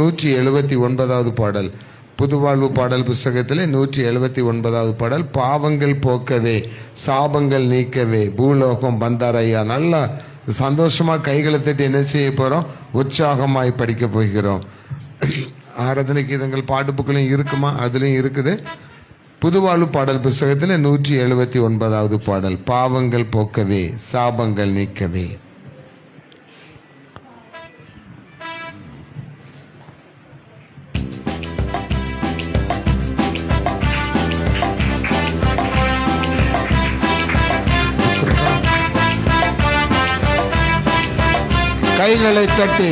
179வது பாடல், புதுவாழ்வு பாடல் புஸ்தகத்தில் 179வது பாடல். பாவங்கள் போக்கவே சாபங்கள் நீக்கவே பூலோகம் வந்தாரையா. நல்லா சந்தோஷமா கைகளை தட்டி என்ன செய்ய போறோம்? உற்சாகமாய் படிக்க போகிறோம். ஆராதனை கீதங்கள் பாட்டு புக்கிலும் இருக்குமா? அதுலயும் இருக்குது. புதுவாழ்வு பாடல் புஸ்தகத்தில் 179வது பாடல், பாவங்கள் போக்கவே சாபங்கள் நீக்கவே. கைகளை தட்டி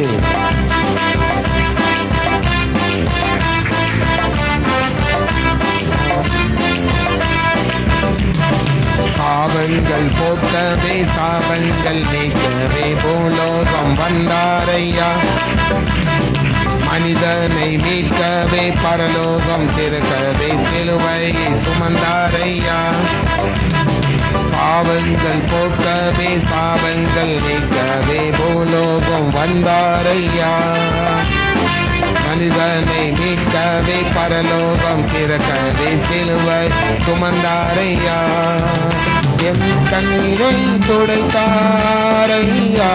பாவங்கள் போக்கவே சாபங்கள் நீக்கவே பூலோகம் வந்தாரையா. மனிதனை மீட்கவே பரலோகம் திறக்கவே சிலுவையை சுமந்தாரையா. பாவங்கள் போக்கவே சாபங்கள் நீக்கவே பூலோகம் வந்தாரையா. மனிதனை மீட்கவே பரலோகம் திறக்கவே சிலுவை சுமந்தாரையா. என் கண்ணீரை துடைத்தாரையா,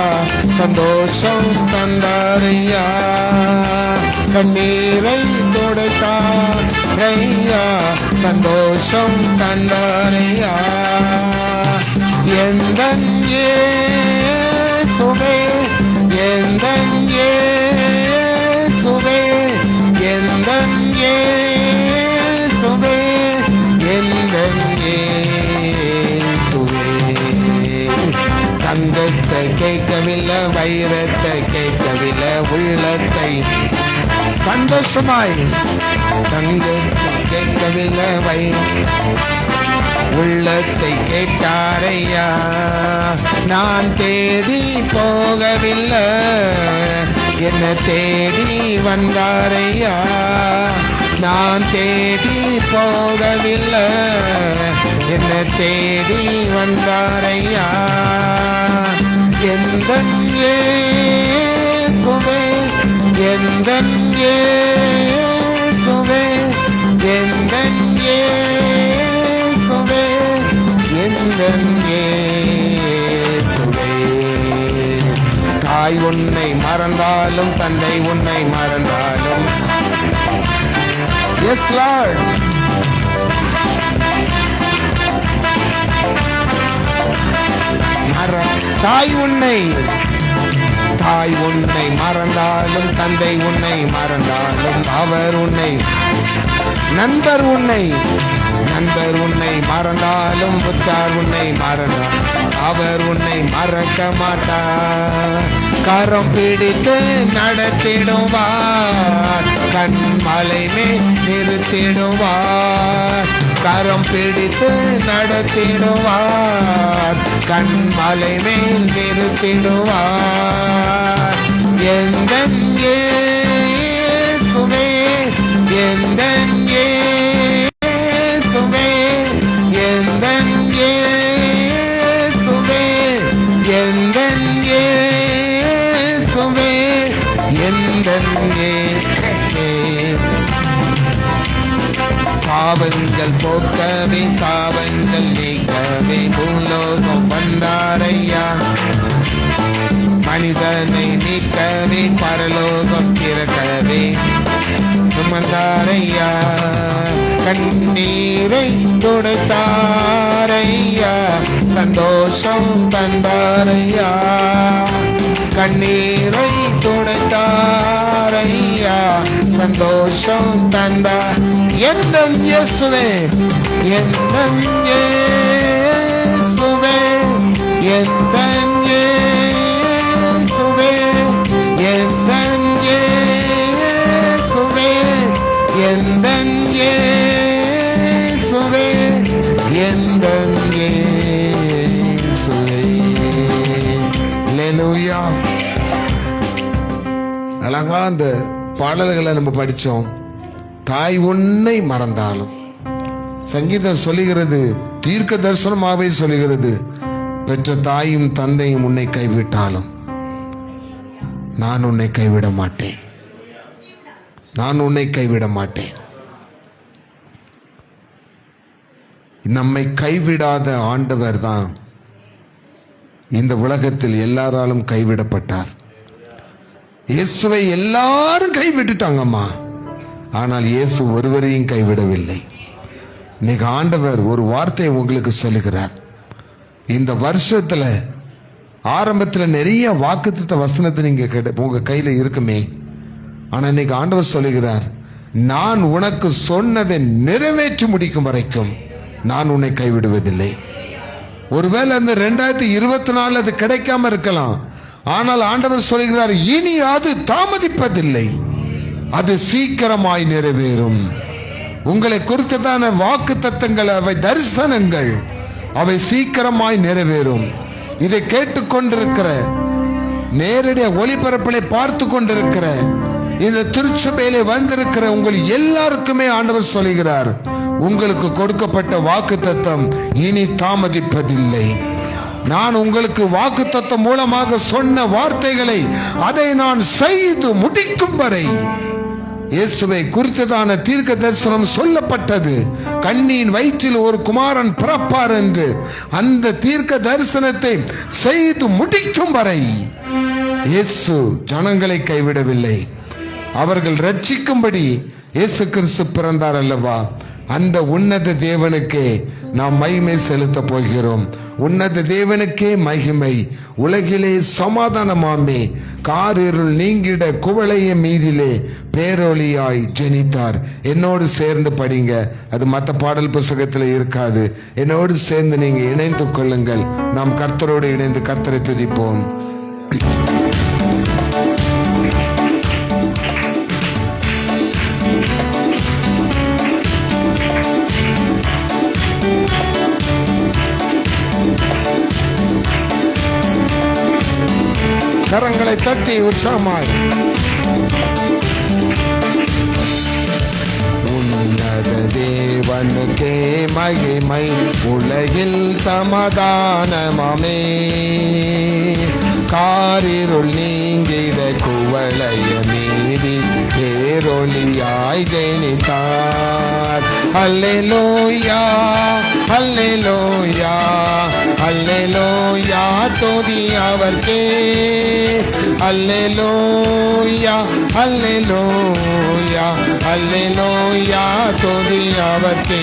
சந்தோஷம் தந்தாரையா. கண்ணீரை துடைத்தாரையா, சந்தோஷம் தந்தாரையா. எந்தன் இயேசுவே, எந்தன் இயேசுவே, எந்தன் இயேசுவே, எந்தன் இயேசுவே. தங்கத்தை கேட்கவில்லை, வைரத்தை கேட்கவில்லை, உள்ளத்தை சந்தோஷமாய். தங்கத்தை கேட்கவில்லை, உள்ளத்தை கேட்டாரையா. நான் தேடி போகவில்லை, என்ன தேடி வந்தாரையா. நான் தேடி போகவில்லை, என்ன தேடி வந்தாரையா. எந்தன் இயேசுவே, எந்தன் இயேசுவே, எந்தன் இயேசுவே, எந்தன் இயேசுவே. தாய் உன்னை மறந்தாலும் தந்தை உன்னை மறந்தாலும், எஸ் லார்ட், தாய் உன்னை மறந்தாலும் தந்தை உன்னை மறந்தாலும், அவர் உன்னை நண்பர் உன்னை மறந்தாலும், புத்தார் உன்னை மறந்தால் அவர் உன்னை மறக்க மாட்டார். கரம் பிடித்து நடத்திடுவார், கண்மலை மேல் நிறுத்திடுவார். கரம் பிடித்து நடத்திடுவார், கண்மலை மேல் நிறுத்திடுவார். எந்தன் இயேசுவே, எந்தன் இயேசுவே, எந்தன் இயேசுவே, எந்தன் இயேசுவே, எந்தன் இயேசுவே. பாவங்கள் போக்கவே சாபங்கள் நீக்கவே பூலோகம் வந்தாரையா. மனிதனை மீட்கவே பரலோகம் திறக்கவே சுமந்தாரையா. கண்ணீரை துடைத்தாரையா, சந்தோஷம் தந்தாரையா. கண்ணீரை துடைத்தாரையா, சந்தோஷம் தந்தார். எந்தன் இயேசுவே, எந்தன் இயேசுவே, எந்தன் இயேசுவே, எந்தன் இயேசுவே, எந்தன் இயேசுவே, எந்தன் இயேசுவே. அல்லேலூயா. அழகா அந்த பாடல்களை நம்ம படிச்சோம். தாய் உன்னை மறந்தாலும், சங்கீதம் சொல்லுகிறது, தீர்க்க தரிசனமாகவே சொல்லுகிறது, பெற்ற தாயும் தந்தையும் உன்னை கைவிட்டாலும் நான் உன்னை கைவிட மாட்டேன். நான் உன்னை கைவிட மாட்டேன். நம்மை கைவிடாத ஆண்டவர் தான் இந்த உலகத்தில் எல்லாராலும் கைவிடப்பட்டார். இயேசுவை எல்லாரும் கைவிட்டுட்டாங்கம்மா, ஆனால் இயேசு ஒருவரையும் கைவிடவில்லை. இன்னைக்கு ஆண்டவர் ஒரு வார்த்தை உங்களுக்கு சொல்லுகிறார். இந்த வருஷத்துல ஆரம்பத்தில் நிறைய வாக்குத்தத்த வசனத்தை நீங்க உங்க கையில இருக்குமே, ஆனா இன்னைக்கு ஆண்டவர் சொல்லுகிறார், நான் உனக்கு சொன்னதை நிறைவேற்றி முடிக்கும் வரைக்கும் நான் உன்னை கைவிடுவதில்லை. ஒருவேளை அந்த 2024 அது கிடைக்காம இருக்கலாம், ஆனால் ஆண்டவர் சொல்கிறார், இனி அது தாமதிப்பதில்லை, அது சீக்கிரமாய் நிறைவேறும். உங்களை குறித்ததான வாக்கு தத்தங்கள், அவை தரிசனங்கள், அவை சீக்கிரமாய் நிறைவேறும். இதை கேட்டுக்கொண்டிருக்கிற, நேரடிய ஒளிபரப்பிலை பார்த்து கொண்டிருக்கிற, இந்த திருச்சபையிலே வந்திருக்கிற உங்கள் எல்லாருக்குமே ஆண்டவர் சொல்கிறார், உங்களுக்கு கொடுக்கப்பட்ட வாக்கு தத்தம் இனி தாமதிப்பதில்லை. நான் உங்களுக்கு வாக்கு தத்தம் மூலமாக சொன்ன வார்த்தைகளை அதை நான் செய்து முடிக்கும் வரை, இயேசுவை குறித்ததான தீர்க்க தரிசனம் சொல்லப்பட்டது. கண்ணியின் வயிற்றில் ஒரு குமாரன் பிறப்பார் என்று அந்த தீர்க்க தரிசனத்தை செய்து முடிக்கும் வரை இயேசு ஜனங்களை கைவிடவில்லை. அவர்கள் ரட்சிக்கும்படி இயேசு கிறிஸ்து பிறந்தார் அல்லவா? அந்த உன்னத தேவனுக்கே நாம் மகிமை செலுத்த போகிறோம். உன்னத தேவனுக்கே மகிமை. உலகிலே சமாதானமாமே, காரிருள் நீங்கிட குவளைய மீதிலே பேரொளியாய் ஜெனித்தார். என்னோடு சேர்ந்து படிங்க, அது மற்ற பாடல் புத்தகத்தில் இருக்காது. என்னோடு சேர்ந்து நீங்க இணைந்து கொள்ளுங்கள். நாம் கர்த்தரோடு இணைந்து கர்த்தரை துதிப்போம். கரங்களை தட்டி உற்சாகமாய் உன்னத தேவனுக்கே மகிமை, உலகில் சமாதானமாமே, காரிருள் நீங்கிட குவளைய மீதி பேரொளியாய் ஜெனித்தார். அல்லேலூயா அல்லேலூயா அல்லேலூயா, துதி அவர்க்கே. அல்லேலூயா அல்லேலூயா அல்லேலூயா, துதி அவர்க்கே.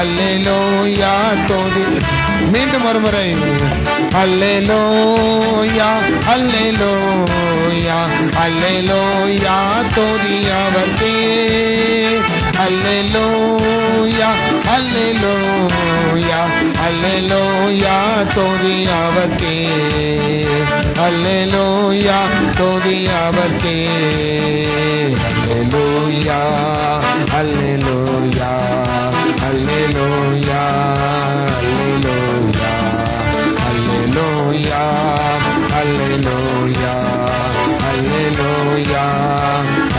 அல்லேலூயா துதி. மீண்டும் ஒருமுறை, அல்லேலூயா அல்லேலூயா அல்லேலூயா, துதி அவர்க்கே. அல்லேலூயா அல்லேலூயா அல்லேலூயா, துதி அவர்க்கே. அல்லேலூயா துதி அவர்க்கே. அல்லேலூயா அல்லேலூயா அல்லேலூயா அல்லேலூயா அல்லேலூயா அல்லேலூயா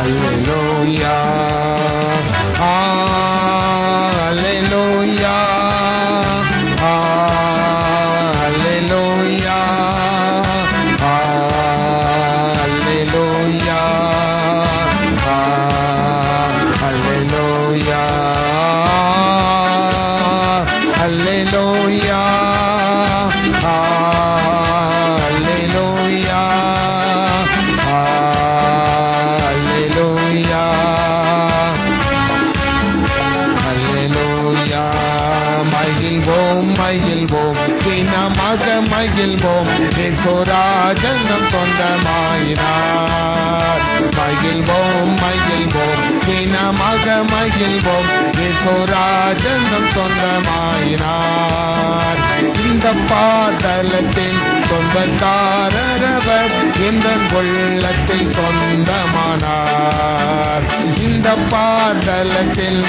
அல்லேலூயா அல்லேலூயா அல்லேலூயா அல்லேலூயா அல்லேலூயா அல்லேலூயா அல்லேலூயா அல்லேலூயா. மகிழ்வோம் மகிழ்வோம் தினமாக மகிழ்வோம், இயேசுராஜன் நம் சொந்தமாயினார். மகிழ்வோம் மகிழ்வோம் தினமாக மகிழ்வோம், இயேசுராஜன் நம் சொந்தமாயினார். இந்த பாதலத்தில் சொந்தக்காரரவர் என்ற உள்ளத்தில் சொந்தமானார். இந்த பாதலத்தில்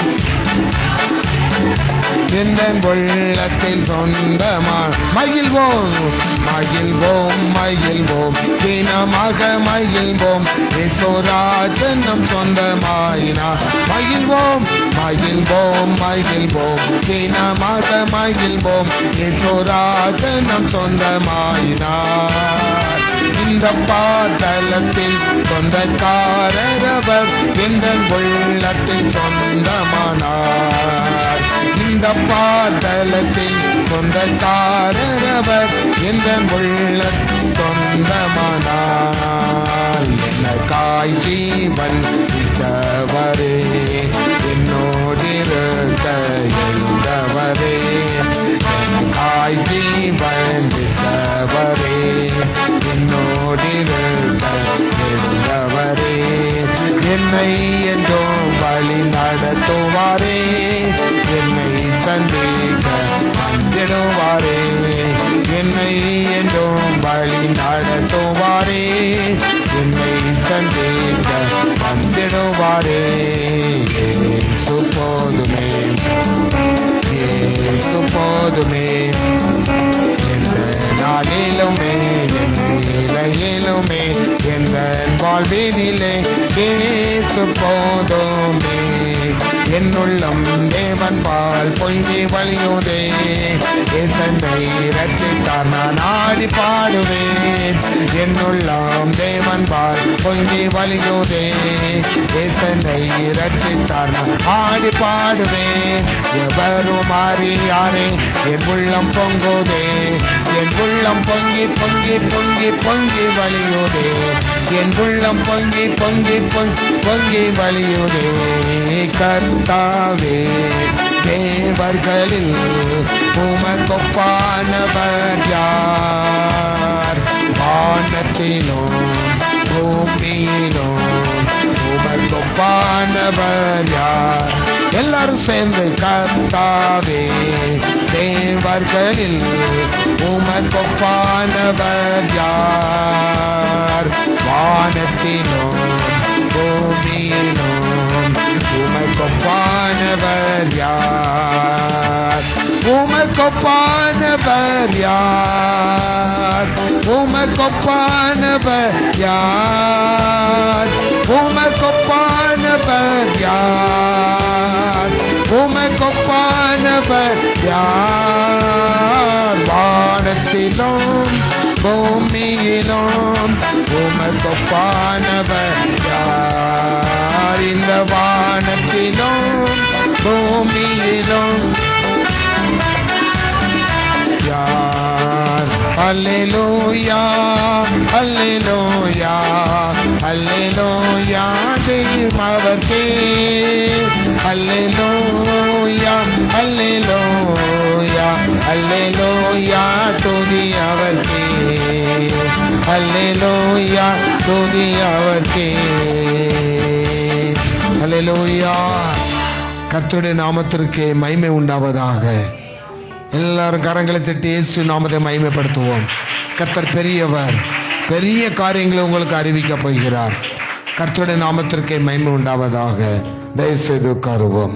எந்த உள்ளத்தில் சொந்தமான. மகிழ்வோம் மகிழ்வோம் மகிழ்வோம் தினமாக மகிழ்வோம், இயேசுராஜன் நம் சொந்தமாயினார். மகிழ்வோம் மகிழ்வோம் மகிழ்வோம் தினமாக மகிழ்வோம், இயேசுராஜன் நம் சொந்தமாயினார். இந்த பாதலத்தில் சொந்தக்காரரவர் எந்த உள்ளத்தில் சொந்தமானார். இந்த பாதலத்தில் சொந்தக்காரர் எந்த உள்ள சொந்தமானார். எனக்காய் ஜீவன் விட்டவரே, என்னோடிருக்க எழுந்தவரே, எனக்காய் ஜீவன் விட்டவரே, என்னோடிருக்க எழுந்தவரே, என்னை என்றும் வழி நடத்துவாரே, என்னை சந்திக்க வந்திடுவாரே, என்னை என்றும் வழி நடத்துவாரே, என்னை சந்திக்க வந்திடுவாரே. இயேசு போதுமே, இயேசு போதுமே, எந்த நாளிலுமே என் நிலையிலுமே எந்த வாழ்வினிலே இயேசு போதுமே. என்னுள்ளம் தேவன் பால் பொங்கி வழியுதே, இயேசனை ரட்சித்தார் நான் ஆடி பாடுவேன். என்னுள்ளம் தேவன் பால் பொங்கி வழியுதே, இயேசனை ரட்சித்தார் நான் ஆடி பாடுவேன். எவரும் அறியாரே என் உள்ளம் பொங்குதே, என் உள்ளம் பொங்கி பொங்கி பொங்கி பொங்கி வழியுதே, என் உள்ளம் பொங்கி பொங்கி பொங்கி வழியுதே. கர்த்தாவே தேவர்களில் உமக்கொப்பானவர் யார்? வானத்திலும் பூமியிலும் உமக்கொப்பானவர் யார்? எல்லாரும் சேர்ந்து கர்த்தாவே தேவர்களில் உமக்கொப்பானவர் யார்? வானத்திலும் பூமியிலும் உமக்கொப்பானவர் யார்? உமக்கொப்பானவர் யார்? உமக்கொப்பானவர் யார்? உமக்கொப்பானவர் யார்? உமக்கொப்பானவர் யார்? வானத்திலும் பூமியிலும் உமக்கொப்பானவர் யார்? இந்த வானத்திலும் பூமியிலும் யார்? அல்லேலூயா அல்லேலூயா அல்லேலூயா தேவர்க்கே, அல்லேலூயா அல்லேலூயா அல்லேலூயா துதி அவர்க்கே, அல்லேலூயா துதி அவர்க்கே. அல்லேலூயா. கர்த்தருடைய நாமத்திற்கு மகிமை உண்டாவதாக. எல்லாரும் கரங்களை தட்டி இயேசு நாமத்தை மகிமைப்படுத்துவோம். கர்த்தர் பெரியவர், பெரிய காரியங்களை உங்களுக்கு அறிவிக்கப் போகிறார். கர்த்தருடைய நாமத்திற்கு மகிமை உண்டாவதாக. தயவு செய்து உட்காருவோம்.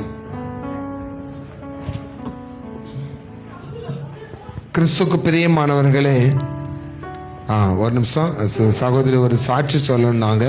கிறிஸ்துக்கு பிரியமானவர்களே, ஒரு நிமிஷம் சகோதரி ஒரு சாட்சி சொல்லணும்னாங்க.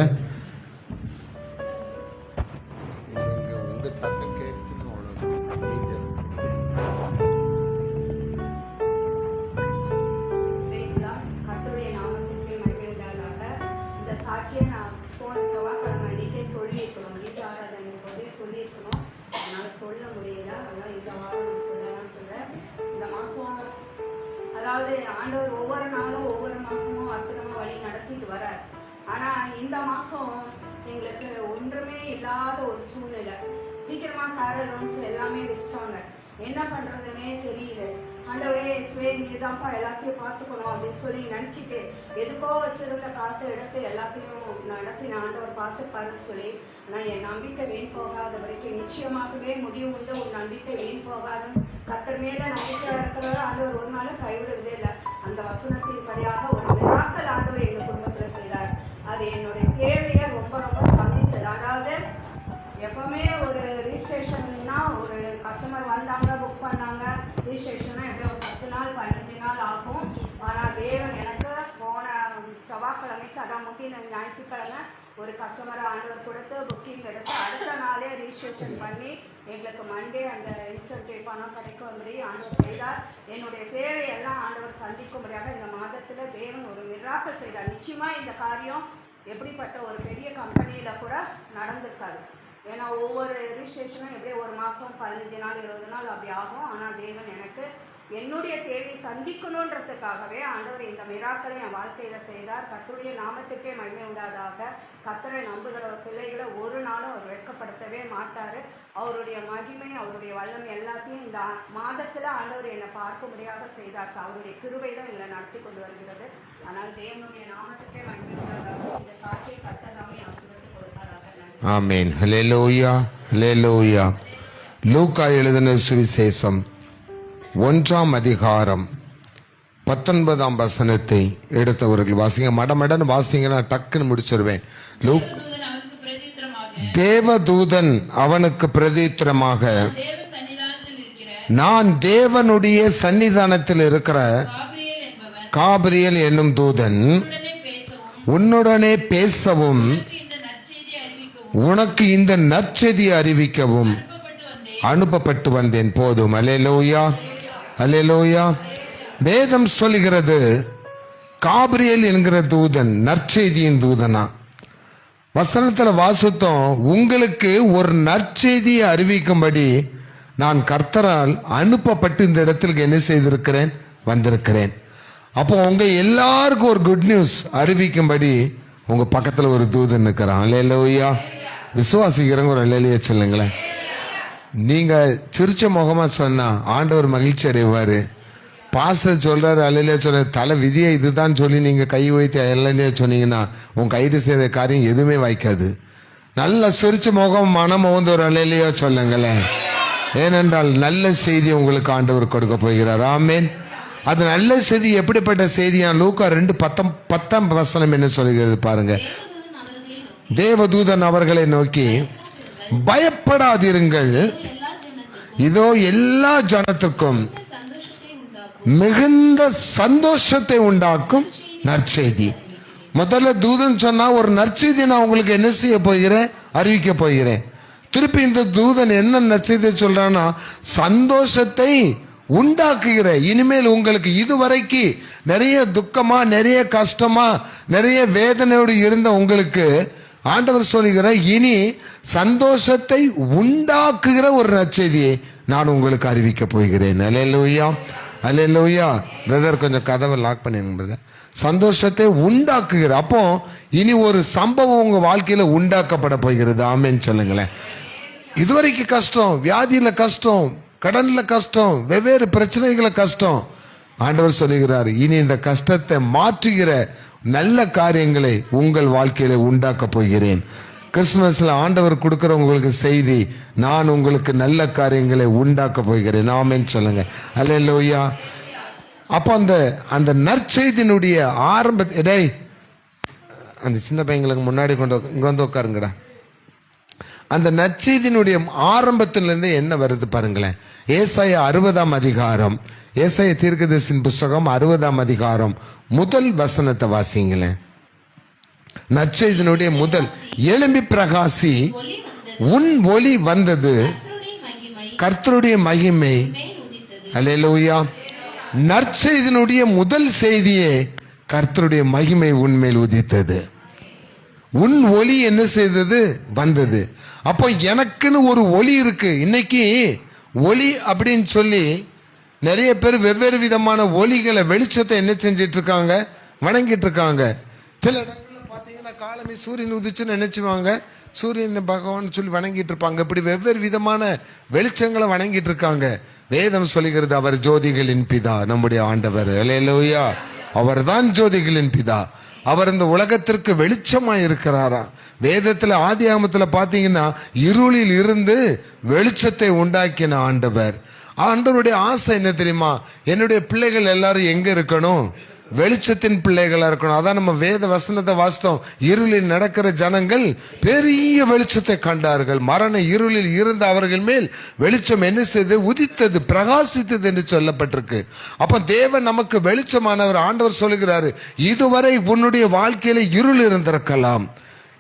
அதாவது ஆண்டவர் ஒவ்வொரு நாளும் ஒவ்வொரு மாசமும் அற்புதமா வழி நடத்திட்டு வர்றார். ஆனா இந்த மாசம் எங்களுக்கு ஒன்றுமே இல்லாத ஒரு சூழ்நிலை. சீக்கிரமா காரல் ரூம்ஸ் எல்லாமே வச்சிட்டாங்க. என்ன பண்றதுன்னே தெரியல. ஆண்டவரே நீதான்ப்பா எல்லாத்தையும் பார்த்துக்கணும் அப்படின்னு சொல்லி நினைச்சிட்டு எதுக்கோ வச்சிருந்த காசை எடுத்து எல்லாத்தையும் நடத்தின ஆண்டவர் பார்த்துப்பாருன்னு சொல்லி, நான் என் நம்பிக்கை வீண் போகாத வரைக்கும் நிச்சயமாகவே முடிவு உண்டு. உன் நம்பிக்கை வீண் போகாதுன்னு கர்த்தர் மேல நம்பிக்கையா இருக்கிறவரை ஆண்டவர் ஒரு நாளும் கைவிடுறதே இல்லை. அந்த வசனத்தின் படியாக ஒரு மிராக்கல் ஆண்டவர் எங்க குடும்பத்துல செய்தார். அது என்னுடைய தேவையை ரொம்ப ரொம்ப கவனிச்சது. அதாவது எப்பவுமே ஒரு ரிஜிஸ்ட்ரேஷன்னா ஒரு கஸ்டமர் வந்தாங்க, புக் பண்ணாங்க, ரிஜிஸ்ட்ரேஷனா எப்படியோ 10 நாள் 15 நாள் ஆகும். ஆனால் தேவன் எனக்கு போன செவ்வாய்க்கிழமைக்கு, அதான் முந்தின ஞாயிற்றுக்கிழமை ஒரு கஸ்டமரை ஆண்டவர் கொடுத்து புக்கிங் எடுத்து அடுத்த நாளே ரிஜிஸ்ட்ரேஷன் பண்ணி எங்களுக்கு மண்டே அந்த இன்சென்டிவ் பணம் கிடைக்கும்படி ஆண்டவர் செய்தார். என்னுடைய தேவையெல்லாம் ஆண்டவர் சந்திக்கும்படியாக இந்த மாதத்தில் தேவன் ஒரு மிராக்கல் செய்தார். நிச்சயமா இந்த காரியம் எப்படிப்பட்ட ஒரு பெரிய கம்பெனியில கூட நடந்திருக்காது. ஏன்னா ஒவ்வொரு ரிஜிஸ்ட்ரேஷனும் எப்படியும் ஒரு மாதம் 15 நாள் 20 நாள் அப்படி ஆகும். ஆனால் தேவன் எனக்கு என்னுடைய தேவையை சந்திக்கணுன்றதுக்காகவே ஆண்டவர் இந்த மிராக்களை என் வாழ்க்கையில் செய்தார். கர்த்தருடைய நாமத்துக்கே மகிமை உண்டாதாக. கர்த்தரை நம்புகிற பிள்ளைகளை ஒரு நாளும் அவர் வெட்கப்படுத்தவே மாட்டார். அவருடைய மகிமை, அவருடைய வல்லமை எல்லாத்தையும் இந்த மாதத்தில் ஆண்டவர் என்னை பார்க்கும்படியாக செய்தார். அவருடைய கிருபை தான் எங்களை நடத்தி கொண்டு வருகிறது. ஆனால் தேவனுடைய நாமத்துக்கே மகிமை உண்டாதாக. இந்த சாட்சியை கர்த்தர் தாமே ஆசீர்வதித்து கொடுத்தாராக. ஆமேன். ஹல்லேலூயா, ஹல்லேலூயா. லூக்கா எழுதின சுவிசேஷம் 1ஆம் அதிகாரம் 19ஆம் வசனத்தை எடுத்தவர்கள் வாசிங்க. மடமடன் வாசிங்கன்னா டக்குன்னு முடிச்சிருவேன். தேவதூதன் அவனுக்கு பிரதித்திரமாக, நான் தேவனுடைய சன்னிதானத்தில் இருக்கிற காபிரியேல் என்னும் தூதன் உன்னுடனே பேசவும் உனக்கு இந்த நற்செய்தியை அறிவிக்கவும் அனுப்பப்பட்டு வந்தேன். போதும். அல்லேலூயா, அல்லேலூயா. வேதம் சொல்கிறது காபிரியேல் என்கிற தூதன் நற்செய்தியின் தூதனா. வசனத்துல வாசித்தோம், உங்களுக்கு ஒரு நற்செய்தியை அறிவிக்கும்படி நான் கர்த்தரால் அனுப்பப்பட்டு இந்த இடத்திற்கு என்ன செய்திருக்கிறேன், வந்திருக்கிறேன். அப்போ உங்க எல்லாருக்கும் ஒரு குட் நியூஸ் அறிவிக்கும்படி உங்க பக்கத்துல ஒரு தூதன் இருக்கிறான். அல்லேலூயா. விசுவாசிக்கிறவங்க ஒரு அல்லேலூயா சொல்லுங்களேன். நீங்க சிரிச்ச முகமா சொன்னா ஆண்டவர் மகிழ்ச்சி அடைவாரு. பாஸ்டர் சொல்றாரு அல்லையா சொல்ற தலை விதியை இதுதான் சொல்லி நீங்க கை வைத்து அல்லையா சொன்னீங்கன்னா உன் கைது செய்த காரியம் எதுவுமே வாய்க்காது. நல்ல சிரிச்ச முகம் மனம் வந்து ஒரு அல்லையா சொல்லுங்களேன். ஏனென்றால் நல்ல செய்தி உங்களுக்கு ஆண்டவர் கொடுக்க போகிறார். ஆமேன். அது நல்ல செய்தி. எப்படிப்பட்ட செய்தியா? லூக்கா 2:10 வசனம் என்ன சொல்கிறது பாருங்க. தேவதூதன் அவர்களை நோக்கி, பயப்படாதிருங்கள், இதோ எல்லா ஜனத்துக்கும் மிகுந்த சந்தோஷத்தை உண்டாக்கும் நற்செய்தி. முதல்ல தூதன் சொன்னா ஒரு நற்செய்தி நான் உங்களுக்கு என்ன செய்ய போகிறேன், அறிவிக்க போகிறேன். திருப்பி இந்த தூதன் என்ன நற்செய்தி சொல்றான்னா, சந்தோஷத்தை உண்டாக்குகிற, இனிமேல் உங்களுக்கு இதுவரைக்கு நிறைய துக்கமா, நிறைய கஷ்டமா, நிறைய வேதனையோடு இருந்த உங்களுக்கு ஆண்டவர் சொல்லுகிற இனி சந்தோஷத்தை உண்டாக்குகிற ஒரு நற்செய்தியை நான் உங்களுக்கு அறிவிக்க போகிறேன். அல்லேலூயா, அல்லேலூயா. பிரதர் கொஞ்சம் கதவை லாக் பண்ணிருங்க பிரதர். சந்தோஷத்தை உண்டாக்குகிற, அப்போ இனி ஒரு சம்பவம் உங்க வாழ்க்கையில உண்டாக்கப்பட போகிறது. ஆமேன்னு சொல்லுங்களேன். இதுவரைக்கும் கஷ்டம், வியாதியில கஷ்டம், கடன்ல கஷ்டம், வெவ்வேறு பிரச்சனைகளை கஷ்டம். ஆண்டவர் சொல்லுகிறார், இனி இந்த கஷ்டத்தை மாற்றுகிற நல்ல காரியங்களை உங்கள் வாழ்க்கையில உண்டாக்க போகிறேன். கிறிஸ்துமஸ்ல ஆண்டவர் கொடுக்கிற உங்களுக்கு செய்தி, நான் உங்களுக்கு நல்ல காரியங்களை உண்டாக்க போகிறேன். ஆமென் சொல்லுங்க. அல்லேலூயா. அப்போ அந்த நற்செய்தியினுடைய ஆரம்பத்தை, அந்த சின்ன பையங்களுக்கு முன்னாடி இங்க வந்து உட்காருங்கடா. அந்த நற்செய்தியினுடைய ஆரம்பத்திலிருந்து என்ன வருது பாருங்களேன். ஏசாயா 60ஆம் அதிகாரம், ஏசாயா தீர்க்கதரிசியின் புஸ்தகம் 60ஆம் அதிகாரம் முதல் வசனத்தை வாசிங்களேன். நற்செய்தியினுடைய முதல், எழும்பி பிரகாசி, உன் ஒளி வந்தது, கர்த்தருடைய மகிமை. அல்லேலூயா. நற்செய்தியினுடைய முதல் செய்தியே கர்த்தருடைய மகிமை உன்மேல் உதித்தது. உன் ஒளி என்ன செய்தது, வந்தது. அப்போ எனக்குன்னு ஒரு ஒளி இருக்கு. இன்னைக்கு ஒளி அப்படின்னு சொல்லி நிறைய பேர் வெவ்வேறு விதமான ஒளிகளை, வெளிச்சத்தை என்ன செஞ்சிட்டு இருக்காங்க, வணங்கிட்டு இருக்காங்க. சில இடங்கள்ல பாத்தீங்கன்னா காலமே சூரியன் உதிச்சுன்னு நினைச்சுவாங்க, சூரியன் பகவான் சொல்லி வணங்கிட்டு இருப்பாங்க. இப்படி வெவ்வேறு விதமான வெளிச்சங்களை வணங்கிட்டு இருக்காங்க. வேதம் சொல்லுகிறது, அவர் ஜோதிகளின் பிதா, நம்முடைய ஆண்டவர். அல்லேலூயா. அவர் தான் ஜோதிகளின் பிதா. அவர் இந்த உலகத்திற்கு வெளிச்சமாய் இருக்கிறாரா. வேதத்துல ஆதியாகமத்துல பாத்தீங்கன்னா இருளில் இருந்து வெளிச்சத்தை உண்டாக்கின ஆண்டவர். ஆண்டவருடைய ஆசை என்ன தெரியுமா? என்னுடைய பிள்ளைகள் எல்லாரும் எங்க இருக்கணும், வெளிச்சத்தின் பிள்ளைகளா இருக்கணும். அதான் நம்ம வேத வசனத்தை வாசித்தோம். இருளில் நடக்கிற ஜனங்கள் பெரிய வெளிச்சத்தை கண்டார்கள். மரண இருளில் இருந்த அவர்கள் மேல் வெளிச்சம் என்ன செய்தது, உதித்தது, பிரகாசித்தது என்று சொல்லப்பட்டிருக்கு. அப்ப தேவன் நமக்கு வெளிச்சமானவர். ஆண்டவர் சொல்லுகிறாரு, இதுவரை உன்னுடைய வாழ்க்கையில இருள் இருந்திருக்கலாம்,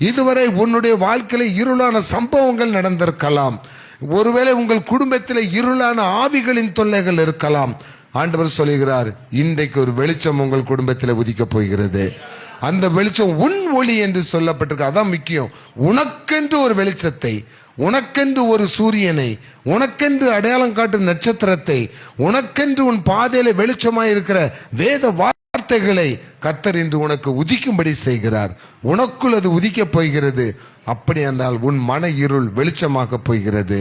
இதுவரை உன்னுடைய வாழ்க்கையில இருளான சம்பவங்கள் நடந்திருக்கலாம், ஒருவேளை உங்கள் குடும்பத்தில் இருளான ஆவிகளின் தொல்லைகள் இருக்கலாம். ஆண்டவர் சொல்லுகிறார், இன்றைக்கு ஒரு வெளிச்சம் உங்கள் குடும்பத்தில் உதிக்க போகிறது. அந்த வெளிச்சம் உன் ஒளி என்று சொல்லப்பட்டிருக்கு. அதான் முக்கியம். உனக்கென்று ஒரு வெளிச்சத்தை, உனக்கென்று ஒரு சூரியனை, உனக்கென்று அடையாளம் காட்டும் நட்சத்திரத்தை, உனக்கென்று உன் பாதையில வெளிச்சமாய் இருக்கிற வேத வார்த்தைகளை கர்த்தர் இன்று உனக்கு உதிக்கும்படி செய்கிறார். உனக்குள் அது உதிக்கப் போகிறது. அப்படி என்றால் உன் மன இருள் வெளிச்சமாக போகிறது.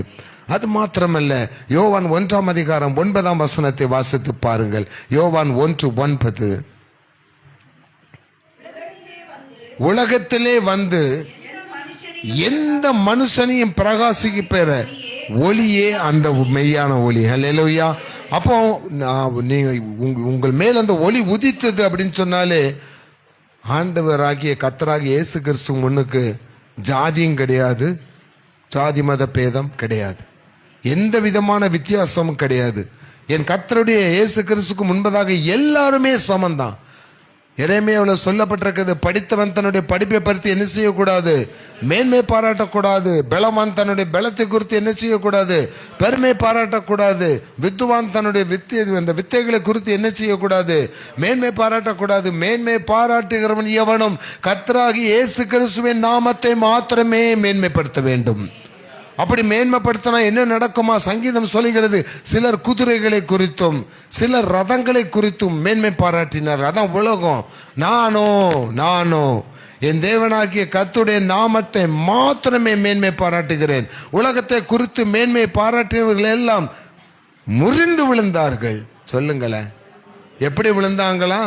அது மாத்திரமல்ல, யோவான் 1:9 வாசித்து பாருங்கள். யோவான் 1:9. உலகத்திலே வந்து எந்த மனுஷனையும் பிரகாசிக்கு பெற ஒளியே அந்த மெய்யான ஒளி. ஹல்லேலூயா. அப்போ நீங்க உங்கள் மேல் அந்த ஒளி உதித்தது அப்படின்னு சொன்னாலே ஆண்டவராகிய கர்த்தராகிய இயேசு கிறிஸ்து முன்னுக்கு ஜாதியும் கிடையாது, ஜாதி மத பேதம் கிடையாது, எந்த விதமான வித்தியாசமும் கிடையாது. என் கர்த்தருடைய இயேசு கிறிஸ்துக்கு முன்பதாக எல்லாருமே சமந்தான். எரேமியாவில் சொல்லப்பட்டிருக்கிறது, படித்தவன் தன்னுடைய படிப்பை பற்றி என்ன செய்யக்கூடாது, மேன்மை பாராட்டக்கூடாது. பலவான் தன்னுடைய பலத்தை குறித்து என்ன செய்யக்கூடாது, பெருமை பாராட்டக்கூடாது. வித்துவான் தன்னுடைய வித்தைகளை குறித்து என்ன செய்யக்கூடாது, மேன்மை பாராட்டக்கூடாது. மேன்மை பாராட்டுகிறவன் எவனும் கர்த்தராகிய இயேசு கிறிஸ்துவின் நாமத்தை மாத்திரமே மேன்மைப்படுத்த வேண்டும். அப்படி மேன்மைப்படுத்தினா என்ன நடக்குமா? சங்கீதம் சொல்லுகிறது, சிலர் குதிரைகளை குறித்தும் சிலர் ரதங்களை குறித்தும் மேன்மை பாராட்டினார். அதான் உலகம். நானோ என் தேவனாகிய கர்த்தருடைய நாமத்தை மாத்திரமே மேன்மை பாராட்டுகிறேன். உலகத்தை குறித்து மேன்மை பாராட்டினவர்கள் எல்லாம் முறிந்து விழுந்தார்கள். சொல்லுங்களேன், எப்படி விழுந்தாங்களா?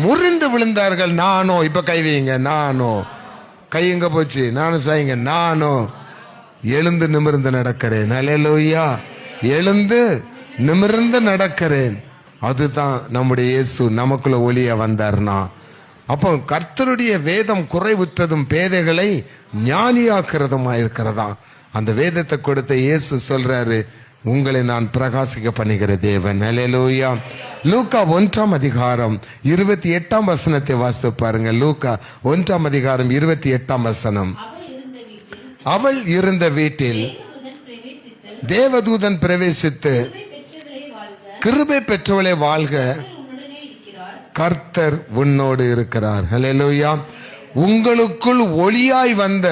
முறிந்து விழுந்தார்கள். நானோ, இப்ப கை வைங்க, நானோ, கையங்க போச்சு, நானும் சாய்ங்க, நானோ எழுந்து நிமிர்ந்து நடக்கிறேன். அல்லேலூயா. எழுந்து நிமிர்ந்து நடக்கிறேன். அதுதான் நம்முடைய இயேசு நமக்குள்ள ஒளியா வந்தார்னா. அப்போ கர்த்தருடைய வேதம் குறைவுற்றதும் பேதைகளை ஞானியாக்குறதுமா இருக்கிறதா. அந்த வேதத்தை கொடுத்த இயேசு சொல்றாரு, உங்களை நான் பிரகாசிக்க பண்ணுகிற தேவன். அல்லேலூயா. லூக்கா 1:28 வாசித்து பாருங்க. லூக்கா 1:28. அவள் இருந்த வீட்டில் தேவதூதன் பிரவேசித்து, கிருபை பெற்றவளே வாழ்க, கர்த்தர் உன்னோடு இருக்கிறார். ஹல்லேலூயா. உங்களுக்குள் ஒளியாய் வந்த,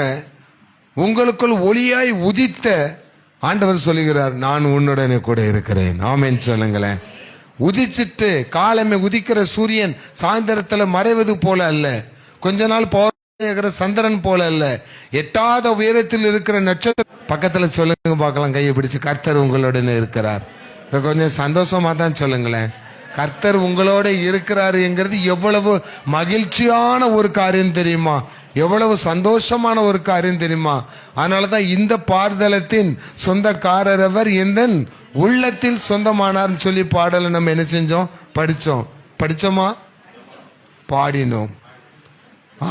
உங்களுக்குள் ஒளியாய் உதித்த ஆண்டவர் சொல்லுகிறார், நான் உன்னுடனே கூட இருக்கிறேன். ஆமென் சொல்லுங்களேன். உதிச்சிட்டு காலமே உதிக்கிற சூரியன் சாயந்தரத்துல மறைவது போல அல்ல, கொஞ்ச நாள் சந்திரன் போல அல்ல, எட்டாத உயரத்தில் இருக்கிற நட்சத்திரம். பக்கத்துல சொல்லுங்க பார்க்கலாம், கையை பிடிச்சு, கர்த்தர் உங்களுடனே இருக்கிறார். கொஞ்சம் சந்தோஷமா தான் சொல்லுங்களேன். கர்த்தர் உங்களோட இருக்கிறாரு என்கிறது எவ்வளவு மகிழ்ச்சியான ஒரு காரியம் தெரியுமா, எவ்வளவு சந்தோஷமான ஒரு காரியம் தெரியுமா. அதனாலதான் இந்த பார்தலத்தின் சொந்தக்காரர் அவர் எந்த உள்ளத்தில் சொந்தமானார்னு சொல்லி பாடலை நம்ம என்ன செஞ்சோம், படிச்சோமா, பாடினோம்,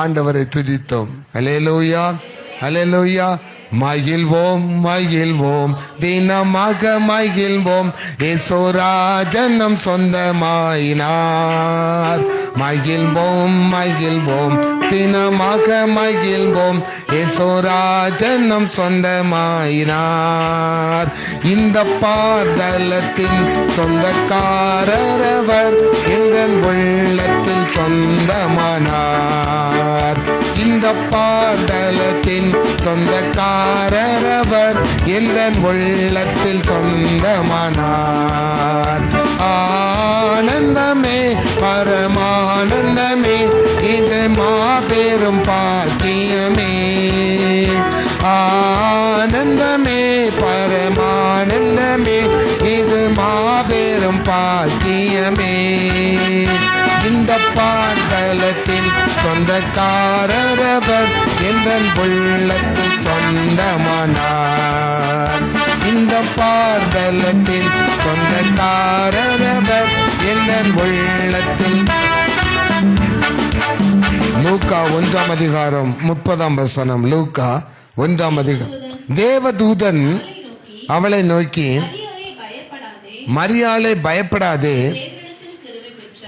ஆண்டவரை துதித்தோம். அல்லேலூயா, அல்லேலூயா. மகிழ்வோம் மகிழ்வோம் தினமாக மகிழ்வோம், யேசுராஜன் நம் சொந்தமாயினார். மகிழ்வோம் மகிழ்வோம் தினமாக மகிழ்வோம், யேசுராஜன் நம் சொந்தமாயினார். இந்த பாதலத்தின் சொந்தக்காரர் அவர், இந்த உள்ளத்தில் சொந்தமானார். இந்த பாதலத்தின் சொந்தக்காரர் அவர், எந்த உள்ளத்தில் சொந்தமானார். ஆனந்தமே பரமானந்தமே, இது மாபெரும் பாக்கியமே. ஆனந்தமே பரமானந்தமே, இது மாபெரும் பாக்கியமே. இந்த பாதலத்தில் சொந்தக்காரர் அவர், எந்த உள்ளத்தில் சொந்தமானார். இந்த பாதலத்தில் சொந்தக்காரர் அவர், எந்த உள்ளத்தில். லூக்கா 1:30. லூக்கா 1:30. தேவதூதன் அவளை நோக்கி, மரியாளே பயப்படாதே,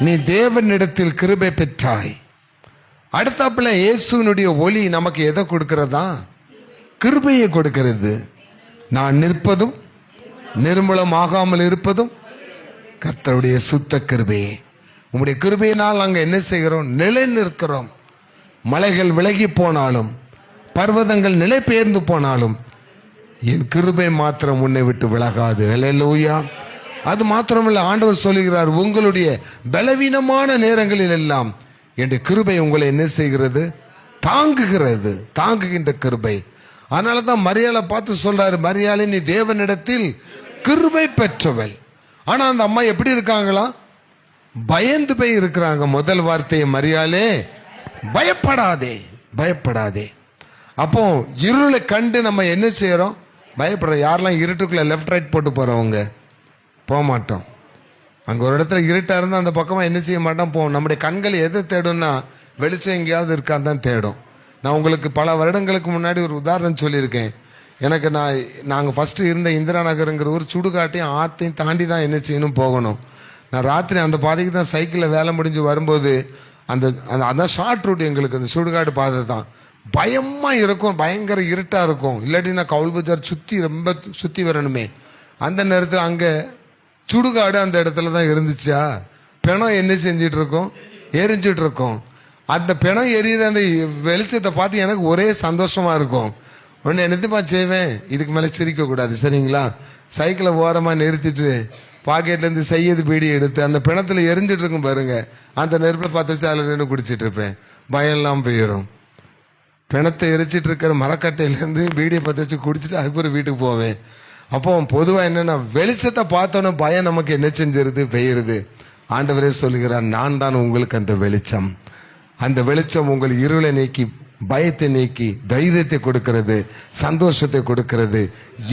நீ தேவனிடத்தில் கிருபை பெற்றாய். அடுத்தாப்புல இயேசுனுடைய ஒளி நமக்கு எதை கொடுக்கிறதா, கிருபையை கொடுக்கிறது. நான் நிற்பதும் நிர்மூலமாகாமல் இருப்பதும் கர்த்தருடைய சுத்த கிருபையே. உம்முடைய கிருபையினால் நாங்கள் என்ன செய்கிறோம், நிலை நிற்கிறோம். மலைகள் விலகி போனாலும், பர்வதங்கள் நிலை பெயர்ந்து போனாலும், என் கிருபை மாத்திரம் உன்னை விட்டு விலகாது. அல்லேலூயா. அது மாத்திரமல்ல, ஆண்டவர் சொல்லுகிறார், உங்களுடைய பலவீனமான நேரங்களில் எல்லாம் என் கிருபை உங்களை என்ன செய்கிறது? தாங்குகிறது. தாங்குகின்ற கிருபை. அதனால தான் மரியாளை பார்த்து சொல்றாரு, மரியாளே நீ தேவனிடத்தில் கிருபை பெற்றவள். ஆனா அந்த அம்மா எப்படி இருக்காங்களா? பயந்து போய் இருக்கிறாங்க. முதல் வார்த்தையை, மரியாளே பயப்படாதே, பயப்படாதே. அப்போ இருளை கண்டு நம்ம என்ன செய்யறோம்? பயப்படுறோம். யாரெல்லாம் இருட்டுக்குள்ள லெஃப்ட் ரைட் போட்டு போறவங்க போக மாட்டோம். அங்கே ஒரு இடத்துல இருட்டா இருந்தால் அந்த பக்கமாக என்ன செய்ய மாட்டோம், போவோம். நம்முடைய கண்கள் எதை தேடும்னா வெளிச்சம் எங்கேயாவது இருக்கான்னு தான் தேடும். நான் உங்களுக்கு பல வருடங்களுக்கு முன்னாடி ஒரு உதாரணம் சொல்லியிருக்கேன். எனக்கு நாங்கள் ஃபஸ்ட்டு இருந்த இந்திரா நகருங்கிற ஒரு சுடுகாட்டையும் ஆற்றையும் தாண்டி தான் என்ன செய்யணும், போகணும். நான் ராத்திரி அந்த பாதைக்கு தான் சைக்கிளில் வேலை முடிஞ்சு வரும்போது அதான் ஷார்ட் ரூட் எங்களுக்கு. அந்த சுடுகாடு பாதை தான் பயமாக இருக்கும், பயங்கர இருட்டாக இருக்கும். இல்லாட்டி நான் கவுல் பஜார் ரொம்ப சுற்றி வரணுமே. அந்த நேரத்தில் அங்கே சுடுகாடு அந்த இடத்துல தான் இருந்துச்சா. பிணம் என்ன செஞ்சிட்டு இருக்கோம், எரிஞ்சிட்டு இருக்கோம். அந்த பிணம் எரியிற அந்த வெளிச்சத்தை பார்த்து எனக்கு ஒரே சந்தோஷமா இருக்கும். ஒன்று என்னத்துப்பா செய்வேன், இதுக்கு மேலே சிரிக்கக்கூடாது சரிங்களா. சைக்கிளை ஓரமாக நிறுத்திட்டு பாக்கெட்லேருந்து செய்யது பீடி எடுத்து அந்த பிணத்தில் எரிஞ்சிட்டு இருக்கும் பாருங்க, அந்த நெருப்பில் பார்த்து வச்சு அதில் நின்று குடிச்சிட்டு இருப்பேன். பயம்லாம் போயிடும். பிணத்தை எரிச்சிட்டு இருக்கிற மரக்கட்டையிலேருந்து பீடியை பற்ற வச்சு குடிச்சிட்டு அதுக்கப்புறம் வீட்டுக்கு போவேன். அப்போ பொதுவாக என்னன்னா, வெளிச்சத்தை பார்த்தோன்னே பயம் நமக்கு என்ன செஞ்சிருது, பெய்யுறது. ஆண்டவரே சொல்லுகிறார், நான் தான் உங்களுக்கு அந்த வெளிச்சம். அந்த வெளிச்சம் உங்கள் இருளை நீக்கி, பயத்தை நீக்கி, தைரியத்தை கொடுக்கிறது, சந்தோஷத்தை கொடுக்கிறது.